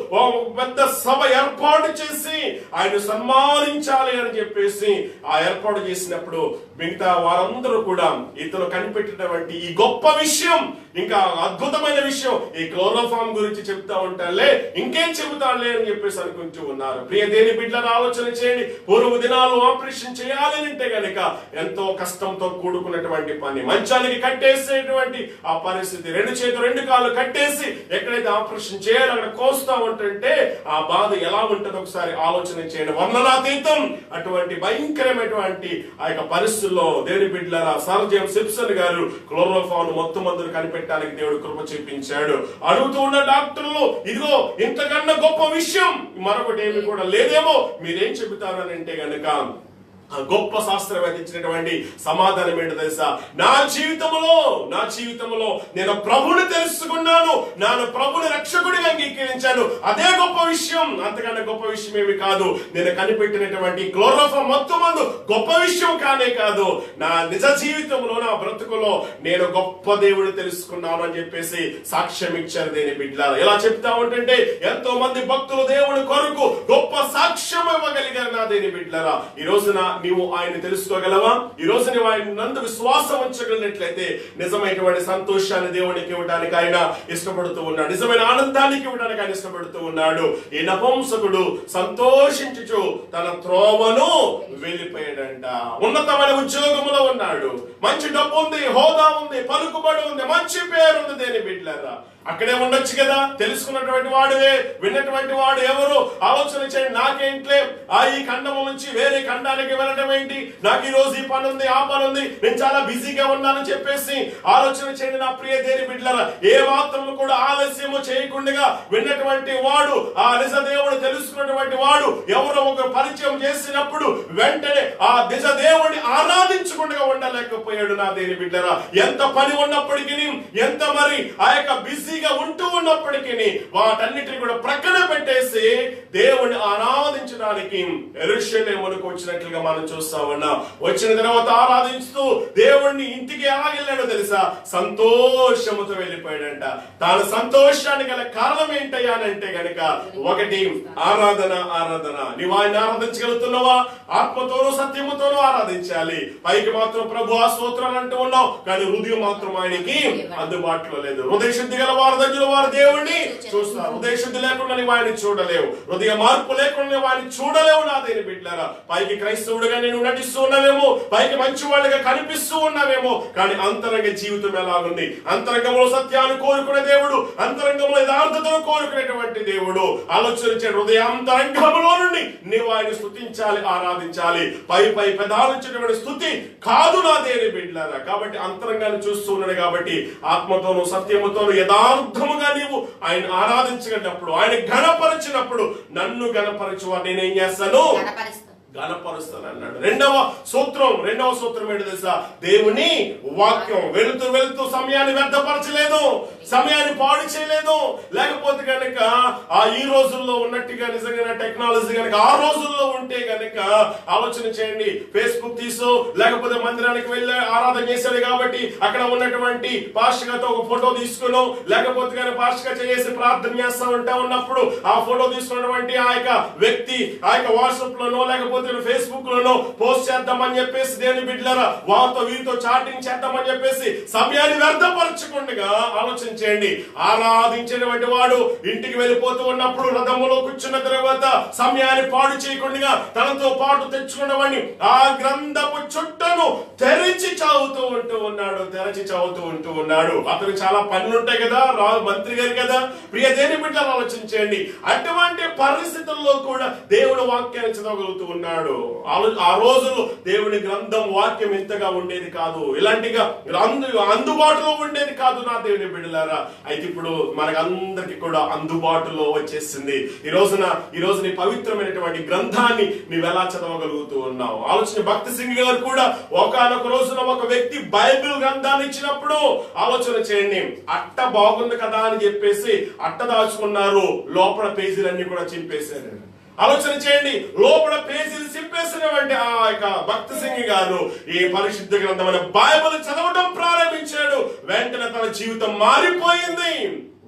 పెద్ద సభ ఏర్పాటు చేసి ఆయన సన్మానించాలి అని చెప్పేసి ఆ ఏర్పాటు చేసినప్పుడు మిగతా వారందరూ కూడా ఇతను కనిపెట్టినటువంటి ఈ గొప్ప విషయం, ఇంకా అద్భుతమైన విషయం, ఈ క్లోరోఫామ్ గురించి చెప్తా ఉంటారులే, ఇంకేం చెబుతాడులే అని చెప్పేసి అనుకుంటూ ఉన్నారు. ప్రియ దేని బిడ్డలను ఆలోచన చేయండి. పూర్వ దినాలు ఆపరేషన్ చేయాలి అంటే గనక ఎంతో కష్టంతో కూడుకున్నటువంటి పని. మంచానికి కట్టేసేటువంటి ఆ పరిస్థితి, రెండు చేతులు రెండు కాళ్ళు కట్టేసి ఎక్కడైతే ఆపరేషన్ చేయాలి అక్కడ కోస్తా ఉంటుంటే ఆ బాధ ఎలా ఉంటుందో ఒకసారి ఆలోచన చేయండి. వర్ణనాతీతం అటువంటి భయంకరమైనటువంటి ఆ యొక్క పరిస్థితుల్లో దేవుని బిడ్డలారా, సర్ జేమ్స్ జిప్సన్ గారు క్లోరోఫామ్ మొత్తం మందులు కనిపెట్టడానికి దేవుడు కృప చూపించాడు. అడుగుతూ ఉన్న డాక్టర్లు, ఇదిగో ఇంతకన్నా గొప్ప విషయం మరొకటి ఏమి కూడా లేదేమో, మీరేం చెబుతారు అని అంటే గనక గొప్ప శాస్త్రవేత్త ఇచ్చినటువంటి సమాధానం ఏంటో తెలుసా? నా జీవితంలో నేను ప్రభుని తెలుసుకున్నాను, నేను ప్రభుని రక్షకుడిగా అంగీకరించాను, అదే గొప్ప విషయం. అంతకన్నా గొప్ప విషయం ఏమి కాదు. నేను కనిపెట్టినటువంటి క్లోరోఫామ్ మొత్తం మందు గొప్ప విషయం కానే కాదు. నా నిజ జీవితంలో, నా బ్రతుకులో నేను గొప్ప దేవుడు తెలుసుకున్నాను అని చెప్పేసి సాక్ష్యం ఇచ్చారు దేని బిడ్డలారా. ఎలా చెప్తా ఉంటుంటే ఎంతో మంది భక్తులు దేవుని కొరకు గొప్ప సాక్ష్యం ఇవ్వగలిగారు నా దేని బిడ్డలారా. ఈ రోజున నీవు ఆయన తెలుసుకోగలవా? ఈ రోజు నీవు ఆయన నందు విశ్వాసం ఉంచగలిగినట్లయితే నిజమైనటువంటి సంతోషాన్ని దేవునికి ఇవ్వడానికి ఆయన ఇష్టపడుతూ ఉన్నాడు. నిజమైన ఆనందానికి ఇవ్వడానికి ఆయన ఇష్టపడుతూ ఉన్నాడు. ఈ నపుంసకుడు సంతోషించుచు తన త్రోవను వెళ్ళిపోయాడంట. ఉన్నతమైన ఉద్యోగంలో ఉన్నాడు, మంచి డబ్బు ఉంది, హోదా ఉంది, పలుకుబడి ఉంది, మంచి పేరు ఉంది దేని బిడ్డలారా. అక్కడే ఉండొచ్చు కదా. తెలుసుకున్నటువంటి వాడువే, విన్నటువంటి వాడు ఎవరు? ఆలోచన చేయండి. నాకేంట్లే ఈ ఖండము నుంచి వేరే ఖండానికి వెళ్ళడం ఏంటి, నాకు ఈ రోజు ఈ పని ఉంది, ఆ పని ఉంది, నేను చాలా బిజీగా ఉన్నానని చెప్పేసి ఆలోచన చేయండి నా ప్రియ దేని బిడ్డలారా. ఏ మాత్రము కూడా ఆలస్యము చేయకుండా విన్నటువంటి వాడు, ఆ నిజ దేవుడు తెలుసుకున్నటువంటి వాడు ఎవరో ఒక పరిచయం చేసినప్పుడు వెంటనే ఆ నిజ దేవుడిని ఆరాధించకుండా ఉండలేకపోయాడు నా దేని బిడ్డలారా. ఎంత పని ఉన్నప్పటికీ, ఎంత మరి ఆ యొక్క బిజీ ఉంటూ ఉన్నప్పటికీ వాటన్నిటిని కూడా ప్రక్కన పెట్టేసి దేవుని ఆరాధించడానికి యెరూషలేమునకు వచ్చినట్లుగా మనం చూస్తా ఉన్నాం. వచ్చిన తర్వాత ఆరాధిస్తూ దేవుణ్ణి ఇంటికి ఎలా వెళ్ళాడో తెలుసా? సంతోషముతో వెళ్ళిపోయాడంట. తాను సంతోషానికి గల కారణం ఏంటయ్యానంటే గనక ఒకటి ఆరాధన. నీవు ఆయన ఆరాధించగలుగుతున్నావా? ఆత్మతోనూ సత్యముతోనూ ఆరాధించాలి. పైకి మాత్రం ప్రభు ఆ స్తోత్రాలు అంటూ ఉన్నావు, కానీ హృదయం మాత్రం ఆయనకి అందుబాటులో లేదు. హృదయ శుద్ధి గల వారు దేవుణ్ణి చూస్తారు. హృదయ శుద్ధి లేకుండా నీవు ఆయన చూడలేవు, హృదయ మార్పు లేకుండా నీవు ఆయన చూడలేవు నా దేని బిడ్డలారా. పైకి క్రైస్తవుడిగా నేను నటిస్తూ ఉన్నావేమో, పైకి మంచి వాళ్ళుగా కనిపిస్తూ ఉన్నావేమో, చూస్తావేమో, కానీ అంతరంగ జీవితం ఎలాగుంది? అంతరంగంలో సత్యాన్ని కోరుకునే దేవుడు, అంతరంగంలో యథార్థతను కోరుకునేటువంటి దేవుడు. ఆలోచించే హృదయాంతరంగంలో నుండి నీవు ఆయన స్తుతించాలి, ఆరాధించాలి. పై పై పెదాలించేటువంటి స్తుతి కాదు నా దేవుని బిడ్డలారా. కాబట్టి అంతరంగాన్ని చూస్తూ ఉన్నాడు కాబట్టి ఆత్మతోను సత్యముతోను యథార్థముగా నీవు ఆయన ఆరాధించగలిగినప్పుడు, ఆయన ఘనపరిచినప్పుడు, నన్ను ఘనపరచువా నేనేం చేస్తాను? ఘనపరుస్తాను అన్నాడు. రెండవ సూత్రం ఏంటి తెలుసా? దేవుని వాక్యం. వెళుతూ సమయాన్ని వ్యర్థపరచలేదు, సమయాన్ని పాడు చేయలేదు. లేకపోతే కనుక ఈ రోజుల్లో ఉన్నట్టుగా నిజంగా టెక్నాలజీ కనుక ఆ రోజుల్లో ఉంటే కనుక ఆలోచన చేయండి. ఫేస్బుక్ తీసో లేకపోతే మందిరానికి వెళ్ళి ఆరాధన చేశాడు కాబట్టి అక్కడ ఉన్నటువంటి పాస్టర్ గారితో ఒక ఫోటో తీసుకునో, లేకపోతే కానీ పాస్టర్ గారు చేసి ప్రార్థన చేస్తా ఉన్నప్పుడు ఆ ఫోటో తీసుకున్నటువంటి ఆ యొక్క వ్యక్తి ఆ యొక్క వాట్సాప్ లోనో లేకపోతే ఫేస్బుక్ లోనో పోస్ట్ చేద్దామని చెప్పేసి దేవుని బిడ్డలారా వారితో వీరితో చాటింగ్ చేద్దామని చెప్పేసి సమయాన్ని వ్యర్థపరచకుండా ఆలోచన చేయండి. ఆరాధించినటువంటి వాడు ఇంటికి వెళ్ళిపోతూ ఉన్నప్పుడు రథములో కూర్చున్న తర్వాత సమయాన్ని పాడు చేయకుండా తనతో పాటు తెచ్చుకున్నవాడిని ఆ గ్రంథపు చుట్టను తెరిచి చదువుతూ ఉంటూ ఉన్నాడు. అతను చాలా పనులు ఉంటాయి కదా, మంత్రి గారు కదా. ప్రియ దేవుని బిడ్డలారా ఆలోచించండి. అటువంటి పరిస్థితుల్లో కూడా దేవుడు వాక్యాన్ని చదవగలుగుతూ ఉన్నాడు. ఆ రోజుల్లో దేవుని గ్రంథం వాక్యం ఎంతగా ఉండేది కాదు, ఇలాంటిగా అందుబాటులో ఉండేది కాదు నా దేవుని బిడ్డలారా. అయితే ఇప్పుడు మనకందరికి కూడా అందుబాటులో వచ్చేసింది. ఈ రోజు నీ పవిత్రమైనటువంటి గ్రంథాన్ని నీవు ఎలా చదవగలుగుతూ ఉన్నావు? ఆలోచన. భక్తి సింగ్ గారు కూడా ఒకానొక రోజున ఒక వ్యక్తి బైబిల్ గ్రంథాన్ని ఇచ్చినప్పుడు ఆలోచన చేయండి. అట్ట బాగుంది కదా అని చెప్పేసి అట్ట దాచుకున్నారు, లోపల పేజీలన్నీ కూడా చింపేశారు. ఆలోచన చేయండి. లోపల పేజీలు చింపేసినటువంటి ఆ యొక్క భక్తి సింగ్ గారు ఈ పరిశుద్ధ గ్రంథమైన బైబిల్ చదవడం ప్రారంభించాడు. వెంటనే తన జీవితం మారిపోయింది.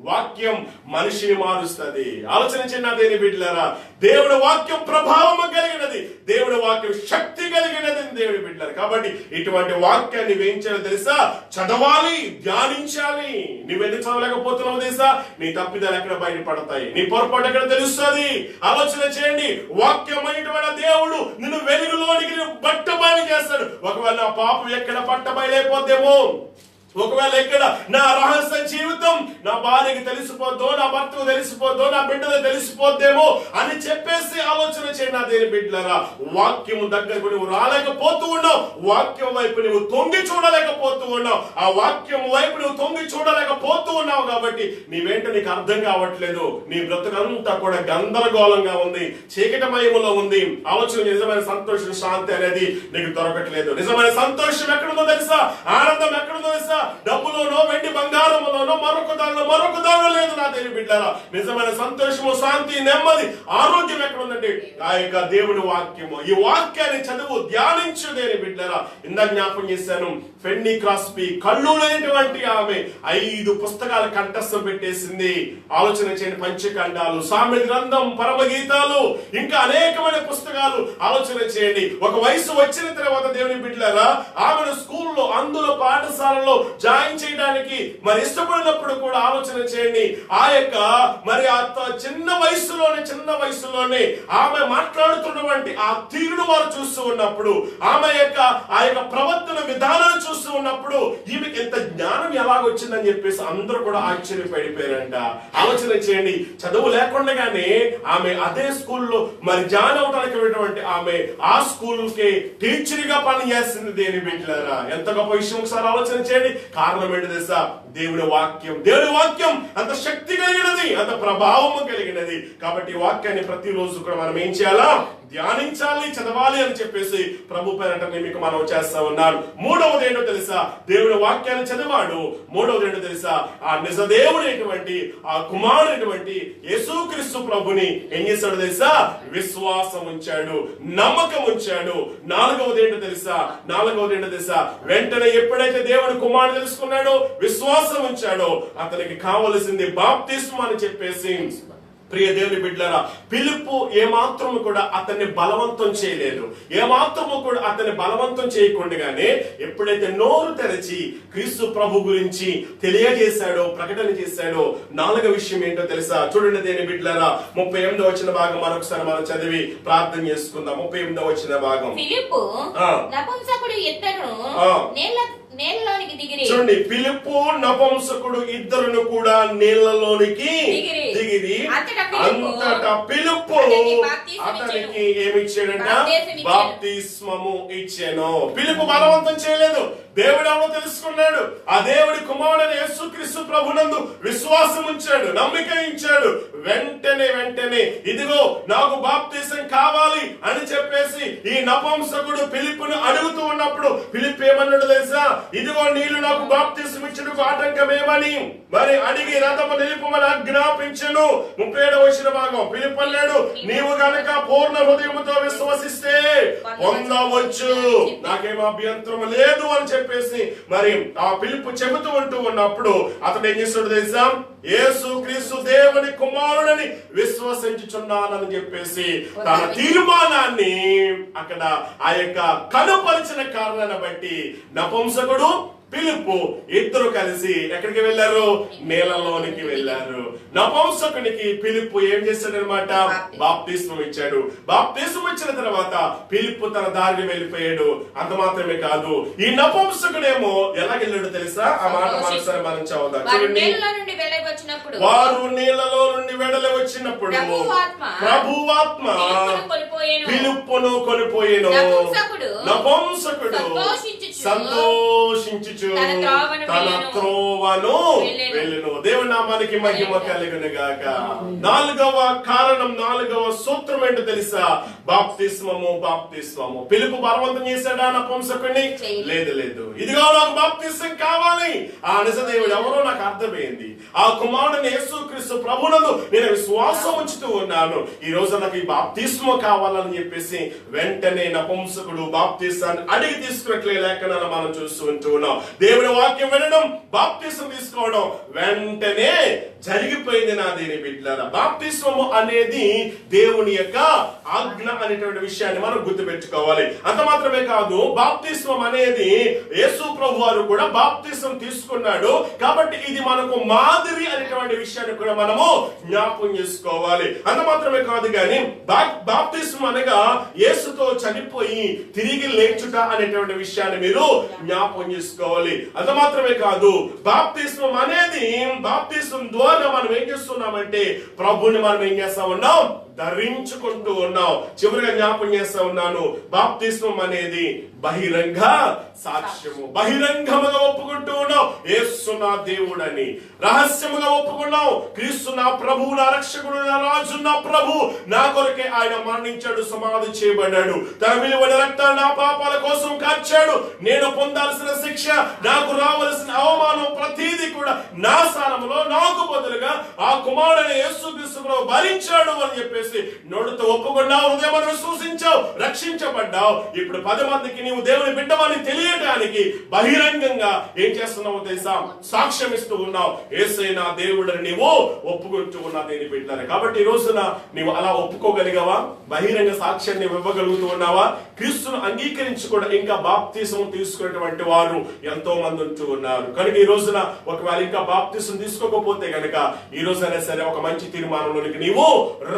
వాక్యం మనిషిని మారుస్తుంది. ఆలోచించండి నా దేవుని బిడ్డలారా. దేవుడి వాక్యం ప్రభావం కలిగినది, దేవుడి వాక్యం శక్తి కలిగినది దేవుని బిడ్డలారా. కాబట్టి ఇటువంటి వాక్యాన్ని వేయించాలో తెలుసా? చదవాలి, ధ్యానించాలి. నువ్వెందుకు చదవలేకపోతున్నావు తెలుసా? నీ తప్పిదాలు ఎక్కడ బయటపడతాయి, నీ పొరపాటు ఎక్కడ తెలుస్తుంది. ఆలోచన చేయండి. వాక్యమైనటువంటి దేవుడు నిన్ను వెలుగులోనికి బట్టబయలు చేస్తాడు. ఒకవేళ నా పాపం ఎక్కడ బట్టబయలైపోద్దేమో, ఒకవేళ ఎక్కడ నా రహస్య జీవితం నా భార్యకి తెలిసిపోద్దో, నా భర్తకు తెలిసిపోద్దో, నా బిడ్డలకు తెలిసిపోద్దేమో అని చెప్పేసి ఆలోచన చేయండి నా దేని బిడ్డలారా. వాక్యము దగ్గరకు నువ్వు రాలేకపోతూ ఉన్నావు, వాక్యం వైపు నువ్వు తొంగి చూడలేకపోతూ ఉన్నావు, ఆ వాక్యం వైపు నువ్వు తొంగి చూడలేకపోతూ ఉన్నావు. కాబట్టి నీవేంటో నీకు అర్థం కావట్లేదు. నీ బ్రతుకంతా కూడా గందరగోళంగా ఉంది, చీకటమయములో ఉంది. ఆలోచన. నిజమైన సంతోషం, శాంతి అనేది నీకు దొరకట్లేదు. నిజమైన సంతోషం ఎక్కడుందో తెలుసా? ఆనందం ఎక్కడుందో తెలుసా? డబ్బులోనో వెండి బంగారములోనో మరొక దానిలో లేదు నా దేవుని బిడ్డలారా. నిజమైన సంతోషము, శాంతి, నెమ్మది, ఆరోగ్యం ఎక్కడ ఉందంటే ఆ యొక్క దేవుని వాక్యము. ఈ వాక్యాన్ని చదువు, ధ్యానించు దేవుని బిడ్డలారా. ఇందాక జ్ఞాపకం చేశాను, ఫెన్నీ క్రాస్బీ కళ్ళు లేనటువంటి ఆమె 5 పుస్తకాలు కంఠస్థం పెట్టేసింది. ఆలోచన చేయండి. పంచఖండాలు, సామెత గ్రంథం, పరమగీతాలు, ఇంకా అనేకమైన పుస్తకాలు. ఆలోచన చేయండి. ఒక వయసు వచ్చిన తర్వాత దేవుని బిడ్డలారా ఆమెను స్కూల్లో, అందులో పాఠశాలలో జాయిన్ చేయడానికి మరి ఇష్టపడినప్పుడు కూడా ఆలోచన చేయండి. ఆ యొక్క మరి చిన్న వయసులోనే ఆమె మాట్లాడుతున్నటువంటి ఆ తీరును వారు చూస్తూ ఉన్నప్పుడు, ఆమె యొక్క ఆ యొక్క ప్రవర్తన విధానాన్ని చూస్తూ ఉన్నప్పుడు ఈమెకి ఎంత జ్ఞానం ఎలాగొచ్చిందని చెప్పేసి అందరూ కూడా ఆశ్చర్యపడిపోయారంట. ఆలోచన చేయండి. చదువు లేకుండానే ఆమె అదే స్కూల్లో మరి జాయిన్ అవడానికి వెళ్ళినటువంటి ఆమె ఆ స్కూల్ కి టీచర్ గా పనిచేస్తుంది. దేని బిడ్డలారా ఎంత గొప్ప విషయం ఒకసారి ఆలోచన చేయండి. కారణం ఏంటి తెలుసా? దేవుని వాక్యం అంత శక్తి కలిగినది, అంత ప్రభావం కలిగినది. కాబట్టి ఈ వాక్యాన్ని ప్రతిరోజు కూడా మనం ఏం చేయాలా? ధ్యానించాలి, చదవాలి అని చెప్పేసి ప్రభు పేరట మీకు మనం చేస్తా ఉన్నాడు. మూడవది ఏంటో తెలుసా? దేవుని వాక్యాన్ని చదివాడు. మూడవది ఏంటో తెలుసా? ఆ నిజదేవుడైనటువంటి ఆ కుమారుడైనటువంటి యేసుక్రీస్తు ప్రభుని ఏం చేశాడు తెలుసా? విశ్వాసం ఉంచాడు, నమ్మకం ఉంచాడు. నాలుగవది ఏంటో తెలుసా? వెంటనే ఎప్పుడైతే దేవుని కుమారుడు తెలుసుకున్నాడో, విశ్వాసం ఉంచాడో, అతనికి కావలసింది బాప్తిస్మం అని చెప్పేసి. ప్రియ దేవుని బిడ్డలారా, ఫిలిప్పు ఏమాత్రము కూడా అతన్ని బలవంతం చేయలేదు. ఏమాత్రము కూడా అతన్ని బలవంతం చేయకుండానే ఎప్పుడైతే నోరు తెరచి క్రీస్తు ప్రభు గురించి తెలియజేశాడో, ప్రకటన చేశాడో, నాలుగో విషయం ఏంటో తెలుసా? చూడండి దేవుని బిడ్డలారా, 38వ వచన భాగం మరొకసారి మనం చదివి ప్రార్థన చేసుకుందాం. 38వ వచన భాగం. ఫిలిప్పు నపుంసకుడు ఇద్దరు చూడండి, ఫిలిప్పు నపుంసకుడు ఇద్దరును కూడా నీళ్లలోనికి దిగిరి. అంతటా ఫిలిప్పు అతనికి ఏమిచ్చాడంట? బాప్తిస్మము ఇచ్చాను. ఫిలిప్పు బలవంతం చేయలేదు, దేవుడు ఎవరో తెలుసుకున్నాడు. ఆ దేవుడి కుమారుడైన యేసుక్రీస్తు ప్రభునందు విశ్వాసం ఉంచాడు, నమ్మిక ఇచ్చాడు. వెంటనే ఇదిగో నాకు బాప్తిసం కావాలి అని చెప్పేసి ఈ నపుంసకుడు ఫిలిప్పును అడుగుతూ ఉన్నప్పుడు ఫిలిప్ ఏమన్నాడు తెలుసా? ఇదిగో నీళ్లు నాకు బాప్తిసం ఇచ్చుటకు ఆటంకమేమని మరి అడిగి రథము నిలుపుమని ఆజ్ఞాపించెను. 37వ వచన భాగం. ఫిలిప్ అన్నాడు, నీవు గనక పూర్ణ హృదయముతో విశ్వసిస్తే పొందవచ్చు, నాకేం అభ్యంతరం లేదు అని చెప్పేసి మరి ఆ ఫిలిప్ చెబుతూ ఉన్నప్పుడు అతడు ఏం చేస్తాడు తెలుసా? యేసు క్రీస్తు దేవుని కుమారుడని విశ్వసించుచున్నానని చెప్పేసి తన తీర్మానాన్ని అక్కడ ఆ యొక్క కనుపరిచిన కారణాన్ని బట్టి నపుంసకుడు ఫిలిప్పు ఇద్దరు కలిసి ఎక్కడికి వెళ్ళారు? నీళ్ళలోనికి వెళ్ళారు. నపుంసకునికి ఫిలిప్పు ఏం చేశాడనమాట? బాప్తిస్మం ఇచ్చాడు. బాప్తిస్మం ఇచ్చిన తర్వాత ఫిలిప్పు తన దారిని వెళ్ళిపోయాడు. అంత మాత్రమే కాదు, ఈ నపుంసకుడేమో ఎలా వెళ్ళాడు తెలుసా? ఆ మాట మనసారి మనం చదువుదాం. వారు నీళ్లలో నుండి వెడలి వచ్చినప్పుడు ప్రభువాత్మ ఫిలిప్పును కొనిపోయేను. నపుంసకుడు సంతోషించు తన త్రోవను వెళ్ళును. దేవుని నామానికి మహిమ కలుగును గాక. 4వ కారణం, 4వ సూత్రం ఏంటో తెలుసా? బాప్తిస్మము. ఫిలిప్పు బలవంతం చేశాడా నపుంసకుడిని? లేదు. ఇదిగో నాకు బాప్తిస్మం కావాలి. ఆ నిజదేవుడు ఎవరో నాకు అర్థమైంది. ఆ కుమారుడైన యేసుక్రీస్తు ప్రభువునందు నేను విశ్వాసం ఉంచుతూ ఉన్నాను. ఈ రోజు నాకు ఈ బాప్తిస్మం కావాలని చెప్పేసి వెంటనే నపుంసకుడు బాప్తిస్మాన్ని అడిగి తీసుకున్నట్లే లేఖనాలను మనం చూస్తూ ఉంటున్నాం. దేవుని వాక్యం వినడం, బాప్తిస్మం తీసుకోవడం వెంటనే జరిగిపోయింది. నా దేని బిడ్డలారా, బాప్తిస్మము అనేది దేవుని యొక్క ఆజ్ఞ అనేటువంటి విషయాన్ని మనం గుర్తుపెట్టుకోవాలి. అంత మాత్రమే కాదు, బాప్తిస్మం అనేది యేసు ప్రభు వారు కూడా బాప్తిస్మం తీసుకున్నాడు కాబట్టి ఇది మనకు మాదిరి అనేటువంటి విషయాన్ని కూడా మనము జ్ఞాపకం చేసుకోవాలి. అంత మాత్రమే కాదు కానీ బాప్తిస్మం అనగా యేసుతో చనిపోయి తిరిగి లేచుట అనేటువంటి విషయాన్ని మీరు జ్ఞాపకం చేసుకోవాలి. అంత మాత్రమే కాదు, బాప్తిస్మం అనేది బాప్తిస్మం ద్వారా మనం ఏం చేస్తున్నామంటే ప్రభుని మనం ఏం చేస్తా ఉన్నాం? ధరించుకుంటూ ఉన్నాం. చివరిగా జ్ఞాపకం చేస్తా ఉన్నాను, బాప్తిస్మం అనేది బహిరంగ సాక్ష్యము. బహిరంగముగా ఒప్పుకుంటూ ఉన్నాం యేసు నా దేవుడని. రహస్యముగా ఒప్పుకున్నాం క్రీస్తు నా ప్రభువు, నా రక్షకుడు, నా రాజు, నా ప్రభు. నా కొరకే ఆయన మరణించాడు, సమాధి చేయబడ్డాడు, తన విలువైన రక్తాన్ని నా పాపాల కోసం కార్చాడు. నేను పొందాల్సిన శిక్ష, నాకు రావలసిన అవమానం ప్రతిదీ కూడా నా స్థానంలో నాకు బదులుగా ఆ కుమారుడైన యేసుక్రీస్తు భరించాడు అని చెప్పేసి నోటితో ఒప్పుకున్నావు, హృదయమును విశ్వసించావు, రక్షించబడ్డావు. ఇప్పుడు 10 మందికి నీవు దేవుని బిడ్డవని తెలియడానికి బహిరంగంగా ఏం చేస్తున్నావు తెలుసా? సాక్ష్యం ఇస్తూ ఉన్నావు. యేసయ్య నా దేవుడని నీవు ఒప్పుకుంటూ ఉన్నావు దేని బిడ్డలని. కాబట్టి ఈ రోజున నీవు అలా ఒప్పుకోగలిగావా? బహిరంగ సాక్ష్యాన్ని ఇవ్వగలుగుతూ ఉన్నావా? క్రీస్తును అంగీకరించి కూడా ఇంకా బాప్తిసం తీసుకునేటువంటి వారు ఎంతో మంది ఉంటూ ఉన్నారు. కనుక ఈ రోజున ఒకవేళ ఇంకా బాప్తిసం తీసుకోకపోతే గనక ఈ రోజైనా సరే ఒక మంచి తీర్మానంలోనికి నీవు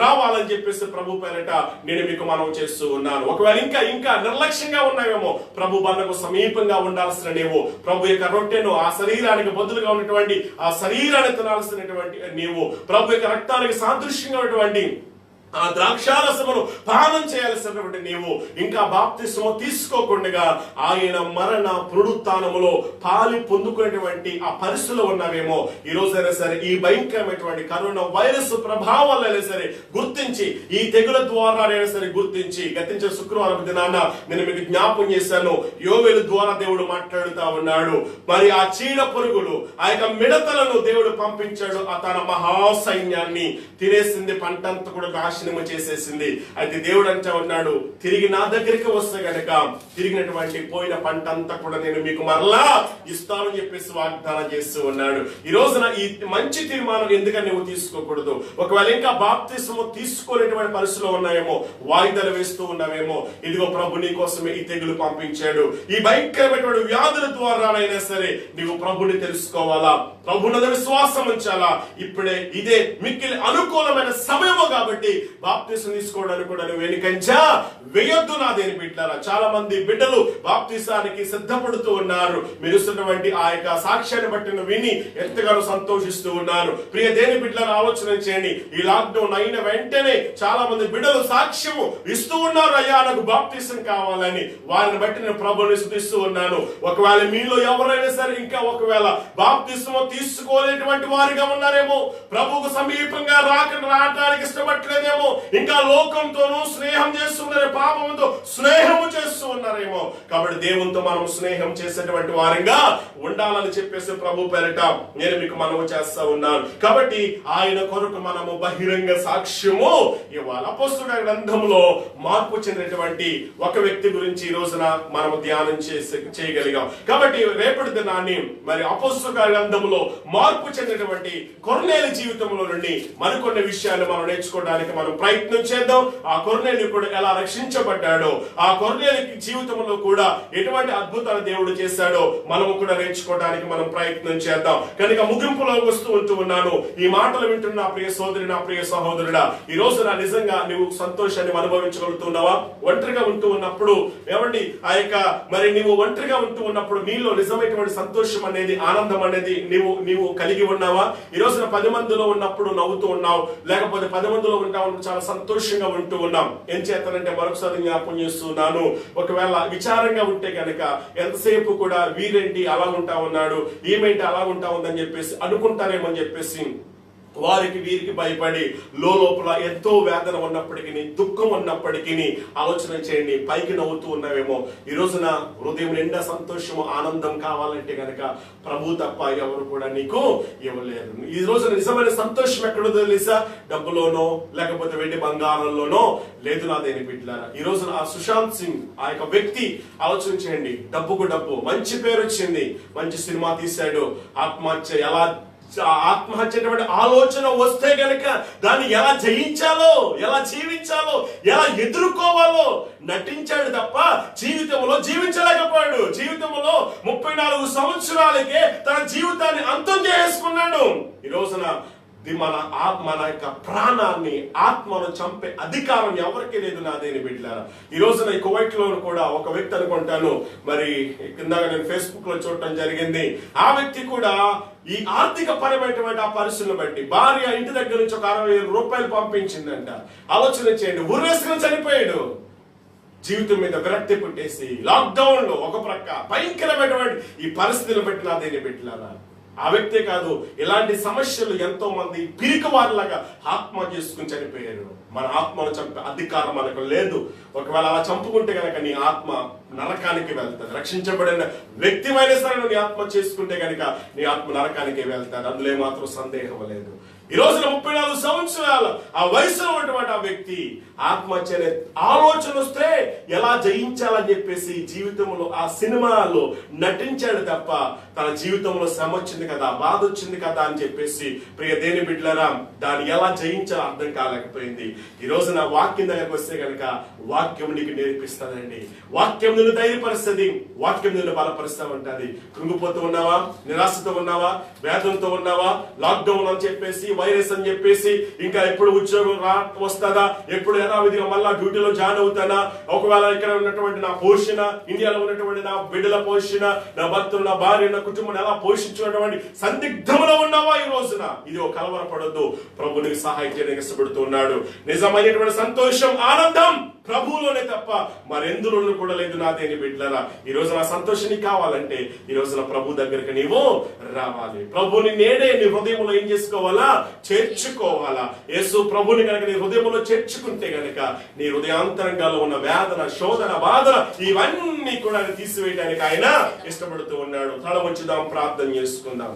రావాలని చెప్పేసి ప్రభు పేరిట నేను మీకు మనవి చేస్తూ ఉన్నాను. ఒకవేళ ఇంకా నిర్లక్ష్యంగా ఉన్నావేమో, ప్రభు బంధకు సమీపంగా ఉండాల్సిన నీవు, ప్రభు యొక్క రొట్టెను ఆ శరీరానికి బదులుగా ఉన్నటువంటి ఆ శరీరాన్ని తినాల్సినటువంటి నీవు, ప్రభు యొక్క రక్తానికి సాదృశ్యంగా ఉన్నటువంటి ఆ ద్రాక్షారసమును పానం చేయాల్సినటువంటి నీవు ఇంకా బాప్తిస్మము తీసుకోకుండా ఆయన మరణ పునరుత్థానములో పాలి పొందుకునేటువంటి ఆ పరిస్థితుల్లో ఉన్నావేమో, ఈ రోజైనా సరే ఈ భయంకరమైనటువంటి కరోనా వైరస్ ప్రభావాలైనా సరే గుర్తించి, ఈ తెగుల ద్వారా సరే గుర్తించి, గతించిన శుక్రవారం దినాన నేను మీకు జ్ఞాపకం చేశాను, యోవేలు ద్వారా దేవుడు మాట్లాడుతా ఉన్నాడు. మరి ఆ చీడ పురుగులు, ఆ యొక్క మిడతలను దేవుడు పంపించాడు. ఆ తన మహాసైన్యాన్ని తినేసింది, పంటంతా కూడా నాశనం చేసేసింది. అయితే దేవుడు అంటా ఉన్నాడు, తిరిగి నా దగ్గరికి వస్తే గనక తిరిగినటువంటి పోయిన పంట అంతా కూడా నేను మీకు మరలా ఇస్తానని చెప్పేసి వాగ్దానం చేస్తూ ఉన్నాడు. ఈ రోజున ఈ మంచి తీర్మానం ఎందుకని నువ్వు తీసుకోకూడదు? ఒకవేళ ఇంకా బాప్తిస్మము తీసుకోలేటువంటి పరిస్థితుల్లో ఉన్నాయేమో, వాయిదాలు వేస్తూ ఉన్నావేమో, ఇదిగో ప్రభు నీ కోసమే ఈ తెగులు పంపించాడు. ఈ భయంకరమైనటువంటి వ్యాధుల ద్వారానైనా సరే నీవు ప్రభుని తెలుసుకోవాలా, ప్రభునందు విశ్వాసం ఉంచాలా. ఇప్పుడే ఇదే మిక్కిలి అనుకూలమైన సమయము కాబట్టి బాప్తిసం తీసుకోవడానికి కూడా నువ్వు వెనుకంజా వేయొద్దు నా దేని బిడ్డలారా. చాలా మంది బిడ్డలు బాప్తిసానికి సిద్ధపడుతూ ఉన్నారు. మీరు ఇస్తున్నటువంటి ఆ యొక్క సాక్ష్యాన్ని బట్టి విని ఎంతగానో సంతోషిస్తూ ఉన్నారు. ప్రియ దేని బిడ్డలను ఆలోచన చేయండి. ఈ లాక్డౌన్ అయిన వెంటనే చాలా మంది బిడ్డలు సాక్ష్యము ఇస్తూ ఉన్నారు, అయ్యా నాకు బాప్తిసం కావాలని. వారిని బట్టి నేను ప్రభువుని స్తుతిస్తూ ఉన్నాను. ఒకవేళ మీలో ఎవరైనా సరే ఇంకా ఒకవేళ బాప్తిసం తీసుకోలేటువంటి వారిగా ఉన్నారేమో, ప్రభువుకు సమీపంగా రావడానికి ఇష్టపడలేదేమో, ఇంకా లోకంతోనూ స్నేహం చేస్తున్నారే, పాపంతో స్నేహము చేస్తూ ఉన్నారేమో. కాబట్టి దేవునితో మనం స్నేహం చేసేటువంటి వారిగా ఉండాలని చెప్పేసి ప్రభు పేరిట నేను మీకు మనము చేస్తా ఉన్నాను. కాబట్టి ఆయన కొరకు మనము బహిరంగ సాక్ష్యము ఇవ్వాలి. అపోస్తలుల గ్రంథంలో మార్పు చెందినటువంటి ఒక వ్యక్తి గురించి ఈ రోజున మనము ధ్యానం చేయగలిగాం. కాబట్టి రేపటి దినాన్ని మరి అపోస్తలుల గ్రంథంలో మార్పు చెందినటువంటి కొర్నేలి జీవితంలో నుండి మరికొన్ని విషయాలు మనం నేర్చుకోవడానికి మనం ప్రయత్నం చేద్దాం. ఆ కొర్నేలి కూడా ఎలా రక్షించబడ్డాడో, ఆ కొర్నేలి జీవితంలో కూడా ఎటువంటి అద్భుతాలు దేవుడు చేశాడో మనము కూడా నేర్చుకోవడానికి మనం ప్రయత్నం చేద్దాం. కనుక ముగింపులో ఉంటూ ఉన్నాను. ఈ మాటలు వింటున్న నా ప్రియ సోదరి, నా ప్రియ సహోదరుడా, ఈ రోజు నా నిజంగా నువ్వు సంతోషాన్ని అనుభవించగలుగుతున్నావా? ఒంటరిగా ఉంటూ ఉన్నప్పుడు ఏమండి ఆ యొక్క మరి నీవు ఒంటరిగా ఉంటూ ఉన్నప్పుడు నీలో నిజమైనటువంటి సంతోషం అనేది, ఆనందం అనేది నీవు కలిగి ఉన్నావా? ఈ రోజున 10 మందిలో ఉన్నప్పుడు నవ్వుతూ ఉన్నావు, లేకపోతే 10 మందిలో ఉంటావు చాలా సంతోషంగా ఉంటూ ఉన్నాం. ఏం చేస్తానంటే మరొకసారి జ్ఞాపకం చేస్తున్నాను, ఒకవేళ విచారంగా ఉంటే కనుక ఎంతసేపు కూడా వీరేంటి అలా ఉంటా ఉన్నాడు, ఏమేంటి అలా ఉంటా ఉందని చెప్పేసి అనుకుంటారేమో అని చెప్పేసి వారికి వీరికి భయపడి లోపల ఎంతో వేదన ఉన్నప్పటికీ, దుఃఖం ఉన్నప్పటికీ ఆలోచన చేయండి, పైకి నవ్వుతూ ఉన్నావేమో. ఈ రోజున హృదయం నిండా సంతోషము, ఆనందం కావాలంటే కనుక ప్రభు తప్ప ఎవరు కూడా నీకు ఇవ్వలేరు. ఈ రోజున నిజమైన సంతోషం ఎక్కడో తెలుసా? డబ్బులోనో లేకపోతే వెండి బంగారంలోనో లేదు నా దేని బిడ్డలారా. ఈ రోజున ఆ సుశాంత్ సింగ్ ఆ యొక్క వ్యక్తి ఆలోచన చేయండి, డబ్బుకు డబ్బు, మంచి పేరు వచ్చింది, మంచి సినిమా తీశాడు, ఆత్మహత్య ఆత్మహత్య ఆలోచన వస్తే గనక దాన్ని ఎలా జయించాలో, ఎలా జీవించాలో, ఎలా ఎదుర్కోవాలో నటించాడు తప్ప జీవితంలో జీవించలేకపోయాడు. జీవితంలో 34 సంవత్సరాలకే తన జీవితాన్ని అంతం చేసుకున్నాడు. ఈ రోజున మన యొక్క ప్రాణాన్ని, ఆత్మను చంపే అధికారం ఎవరికి లేదు నా దేని బిడ్డలారా. ఈ రోజున ఈ కువైట్ లో కూడా ఒక వ్యక్తి అనుకుంటాను, మరి కిందగా నేను ఫేస్బుక్ లో చూడటం జరిగింది. ఆ వ్యక్తి కూడా ఈ ఆర్థిక పరమైనటువంటి ఆ పరిస్థితులను బట్టి భార్య ఇంటి దగ్గర నుంచి ఒక 60,000 రూపాయలు పంపించిందంట. ఆలోచన చేయండి, ఉరేసుకుని చనిపోయాడు. జీవితం మీద విరక్తి పుట్టేసి లాక్డౌన్ లో ఒక ప్రక్క భయంకరమైనటువంటి ఈ పరిస్థితులను బట్టి నా దేని బిడ్డలారా. ఆ వ్యక్తే కాదు, ఇలాంటి సమస్యలు ఎంతో మంది పిరికి వారిలాగా ఆత్మ చేసుకుని చనిపోయారు. మన ఆత్మను చంపే అధికారం మనకు లేదు. ఒకవేళ అలా చంపుకుంటే కనుక నీ ఆత్మ నరకానికి వెళ్తాడు. రక్షించబడిన వ్యక్తివైనా సరే నీ ఆత్మ చేసుకుంటే కనుక నీ ఆత్మ నరకానికి వెళ్తాడు. అందులో మాత్రం సందేహం లేదు. ఈ రోజున 34 సంవత్సరాల ఆ వయసులో ఉన్నటువంటి ఆ వ్యక్తి ఆత్మహత్య అనే ఆలోచన వస్తే ఎలా జయించాలని చెప్పేసి జీవితంలో ఆ సినిమాలో నటించాడు తప్ప తన జీవితంలో శ్రమ వచ్చింది కదా, బాధ వచ్చింది కదా అని చెప్పేసి ప్రియ దేని బిడ్డలారా దాన్ని ఎలా జయించాలో అర్థం కాలేకపోయింది. ఈ రోజున వాక్యం దగ్గరకు వస్తే కనుక వాక్యం నీకు నేర్పిస్తుందండి. వాక్యం నిన్ను ధైర్యపరుస్తుంది, వాక్యం నిన్ను బలపరుస్తూ ఉంటుంది. కృంగిపోతూ ఉన్నావా, నిరాశతో ఉన్నావా, వేదంతో ఉన్నావా, లాక్డౌన్ అని చెప్పేసి, వైరస్ అని చెప్పేసి, ఇంకా ఎప్పుడు ఉద్యోగం వస్తుందా, ఎప్పుడు యథావిధిగా మళ్ళా డ్యూటీలో జాయిన్ అవుతానా, ఒకవేళ ఇక్కడ ఉన్నటువంటి నా పోషణ, ఇండియాలో ఉన్నటువంటి నా బిడ్డల పోషణ, నా భర్తను, నా భార్య, నా కుటుంబం ఎలా పోషించుకున్నటువంటి సందిగ్ధంలో ఉన్నావా ఈ రోజున? ఇది ఒక కలవరపడొద్దు, ప్రభు నీకు సహాయం చేయడానికి ఇష్టపడుతూ ఉన్నాడు. నిజమైనటువంటి సంతోషం, ఆనందం ప్రభువులోనే తప్ప మరెందులోనూ కూడా లేదు నా దేని బిడ్డలారా. ఈ రోజు నా సంతోషాన్ని కావాలంటే ఈ రోజున ప్రభు దగ్గరికి నీవు రావాలి. ప్రభుని నేడే నీ హృదయంలో ఏం చేసుకోవాలా? చేర్చుకోవాలా. యేసు ప్రభుని కనుక నీ హృదయంలో చేర్చుకుంటే గనక నీ హృదయాంతరంగాలో ఉన్న వేదన, శోధన, బాధన ఇవన్నీ కూడా తీసివేయడానికి ఆయన ఇష్టపడుతూ ఉన్నాడు. తల వంచుదాం, ప్రార్థన చేసుకుందాం.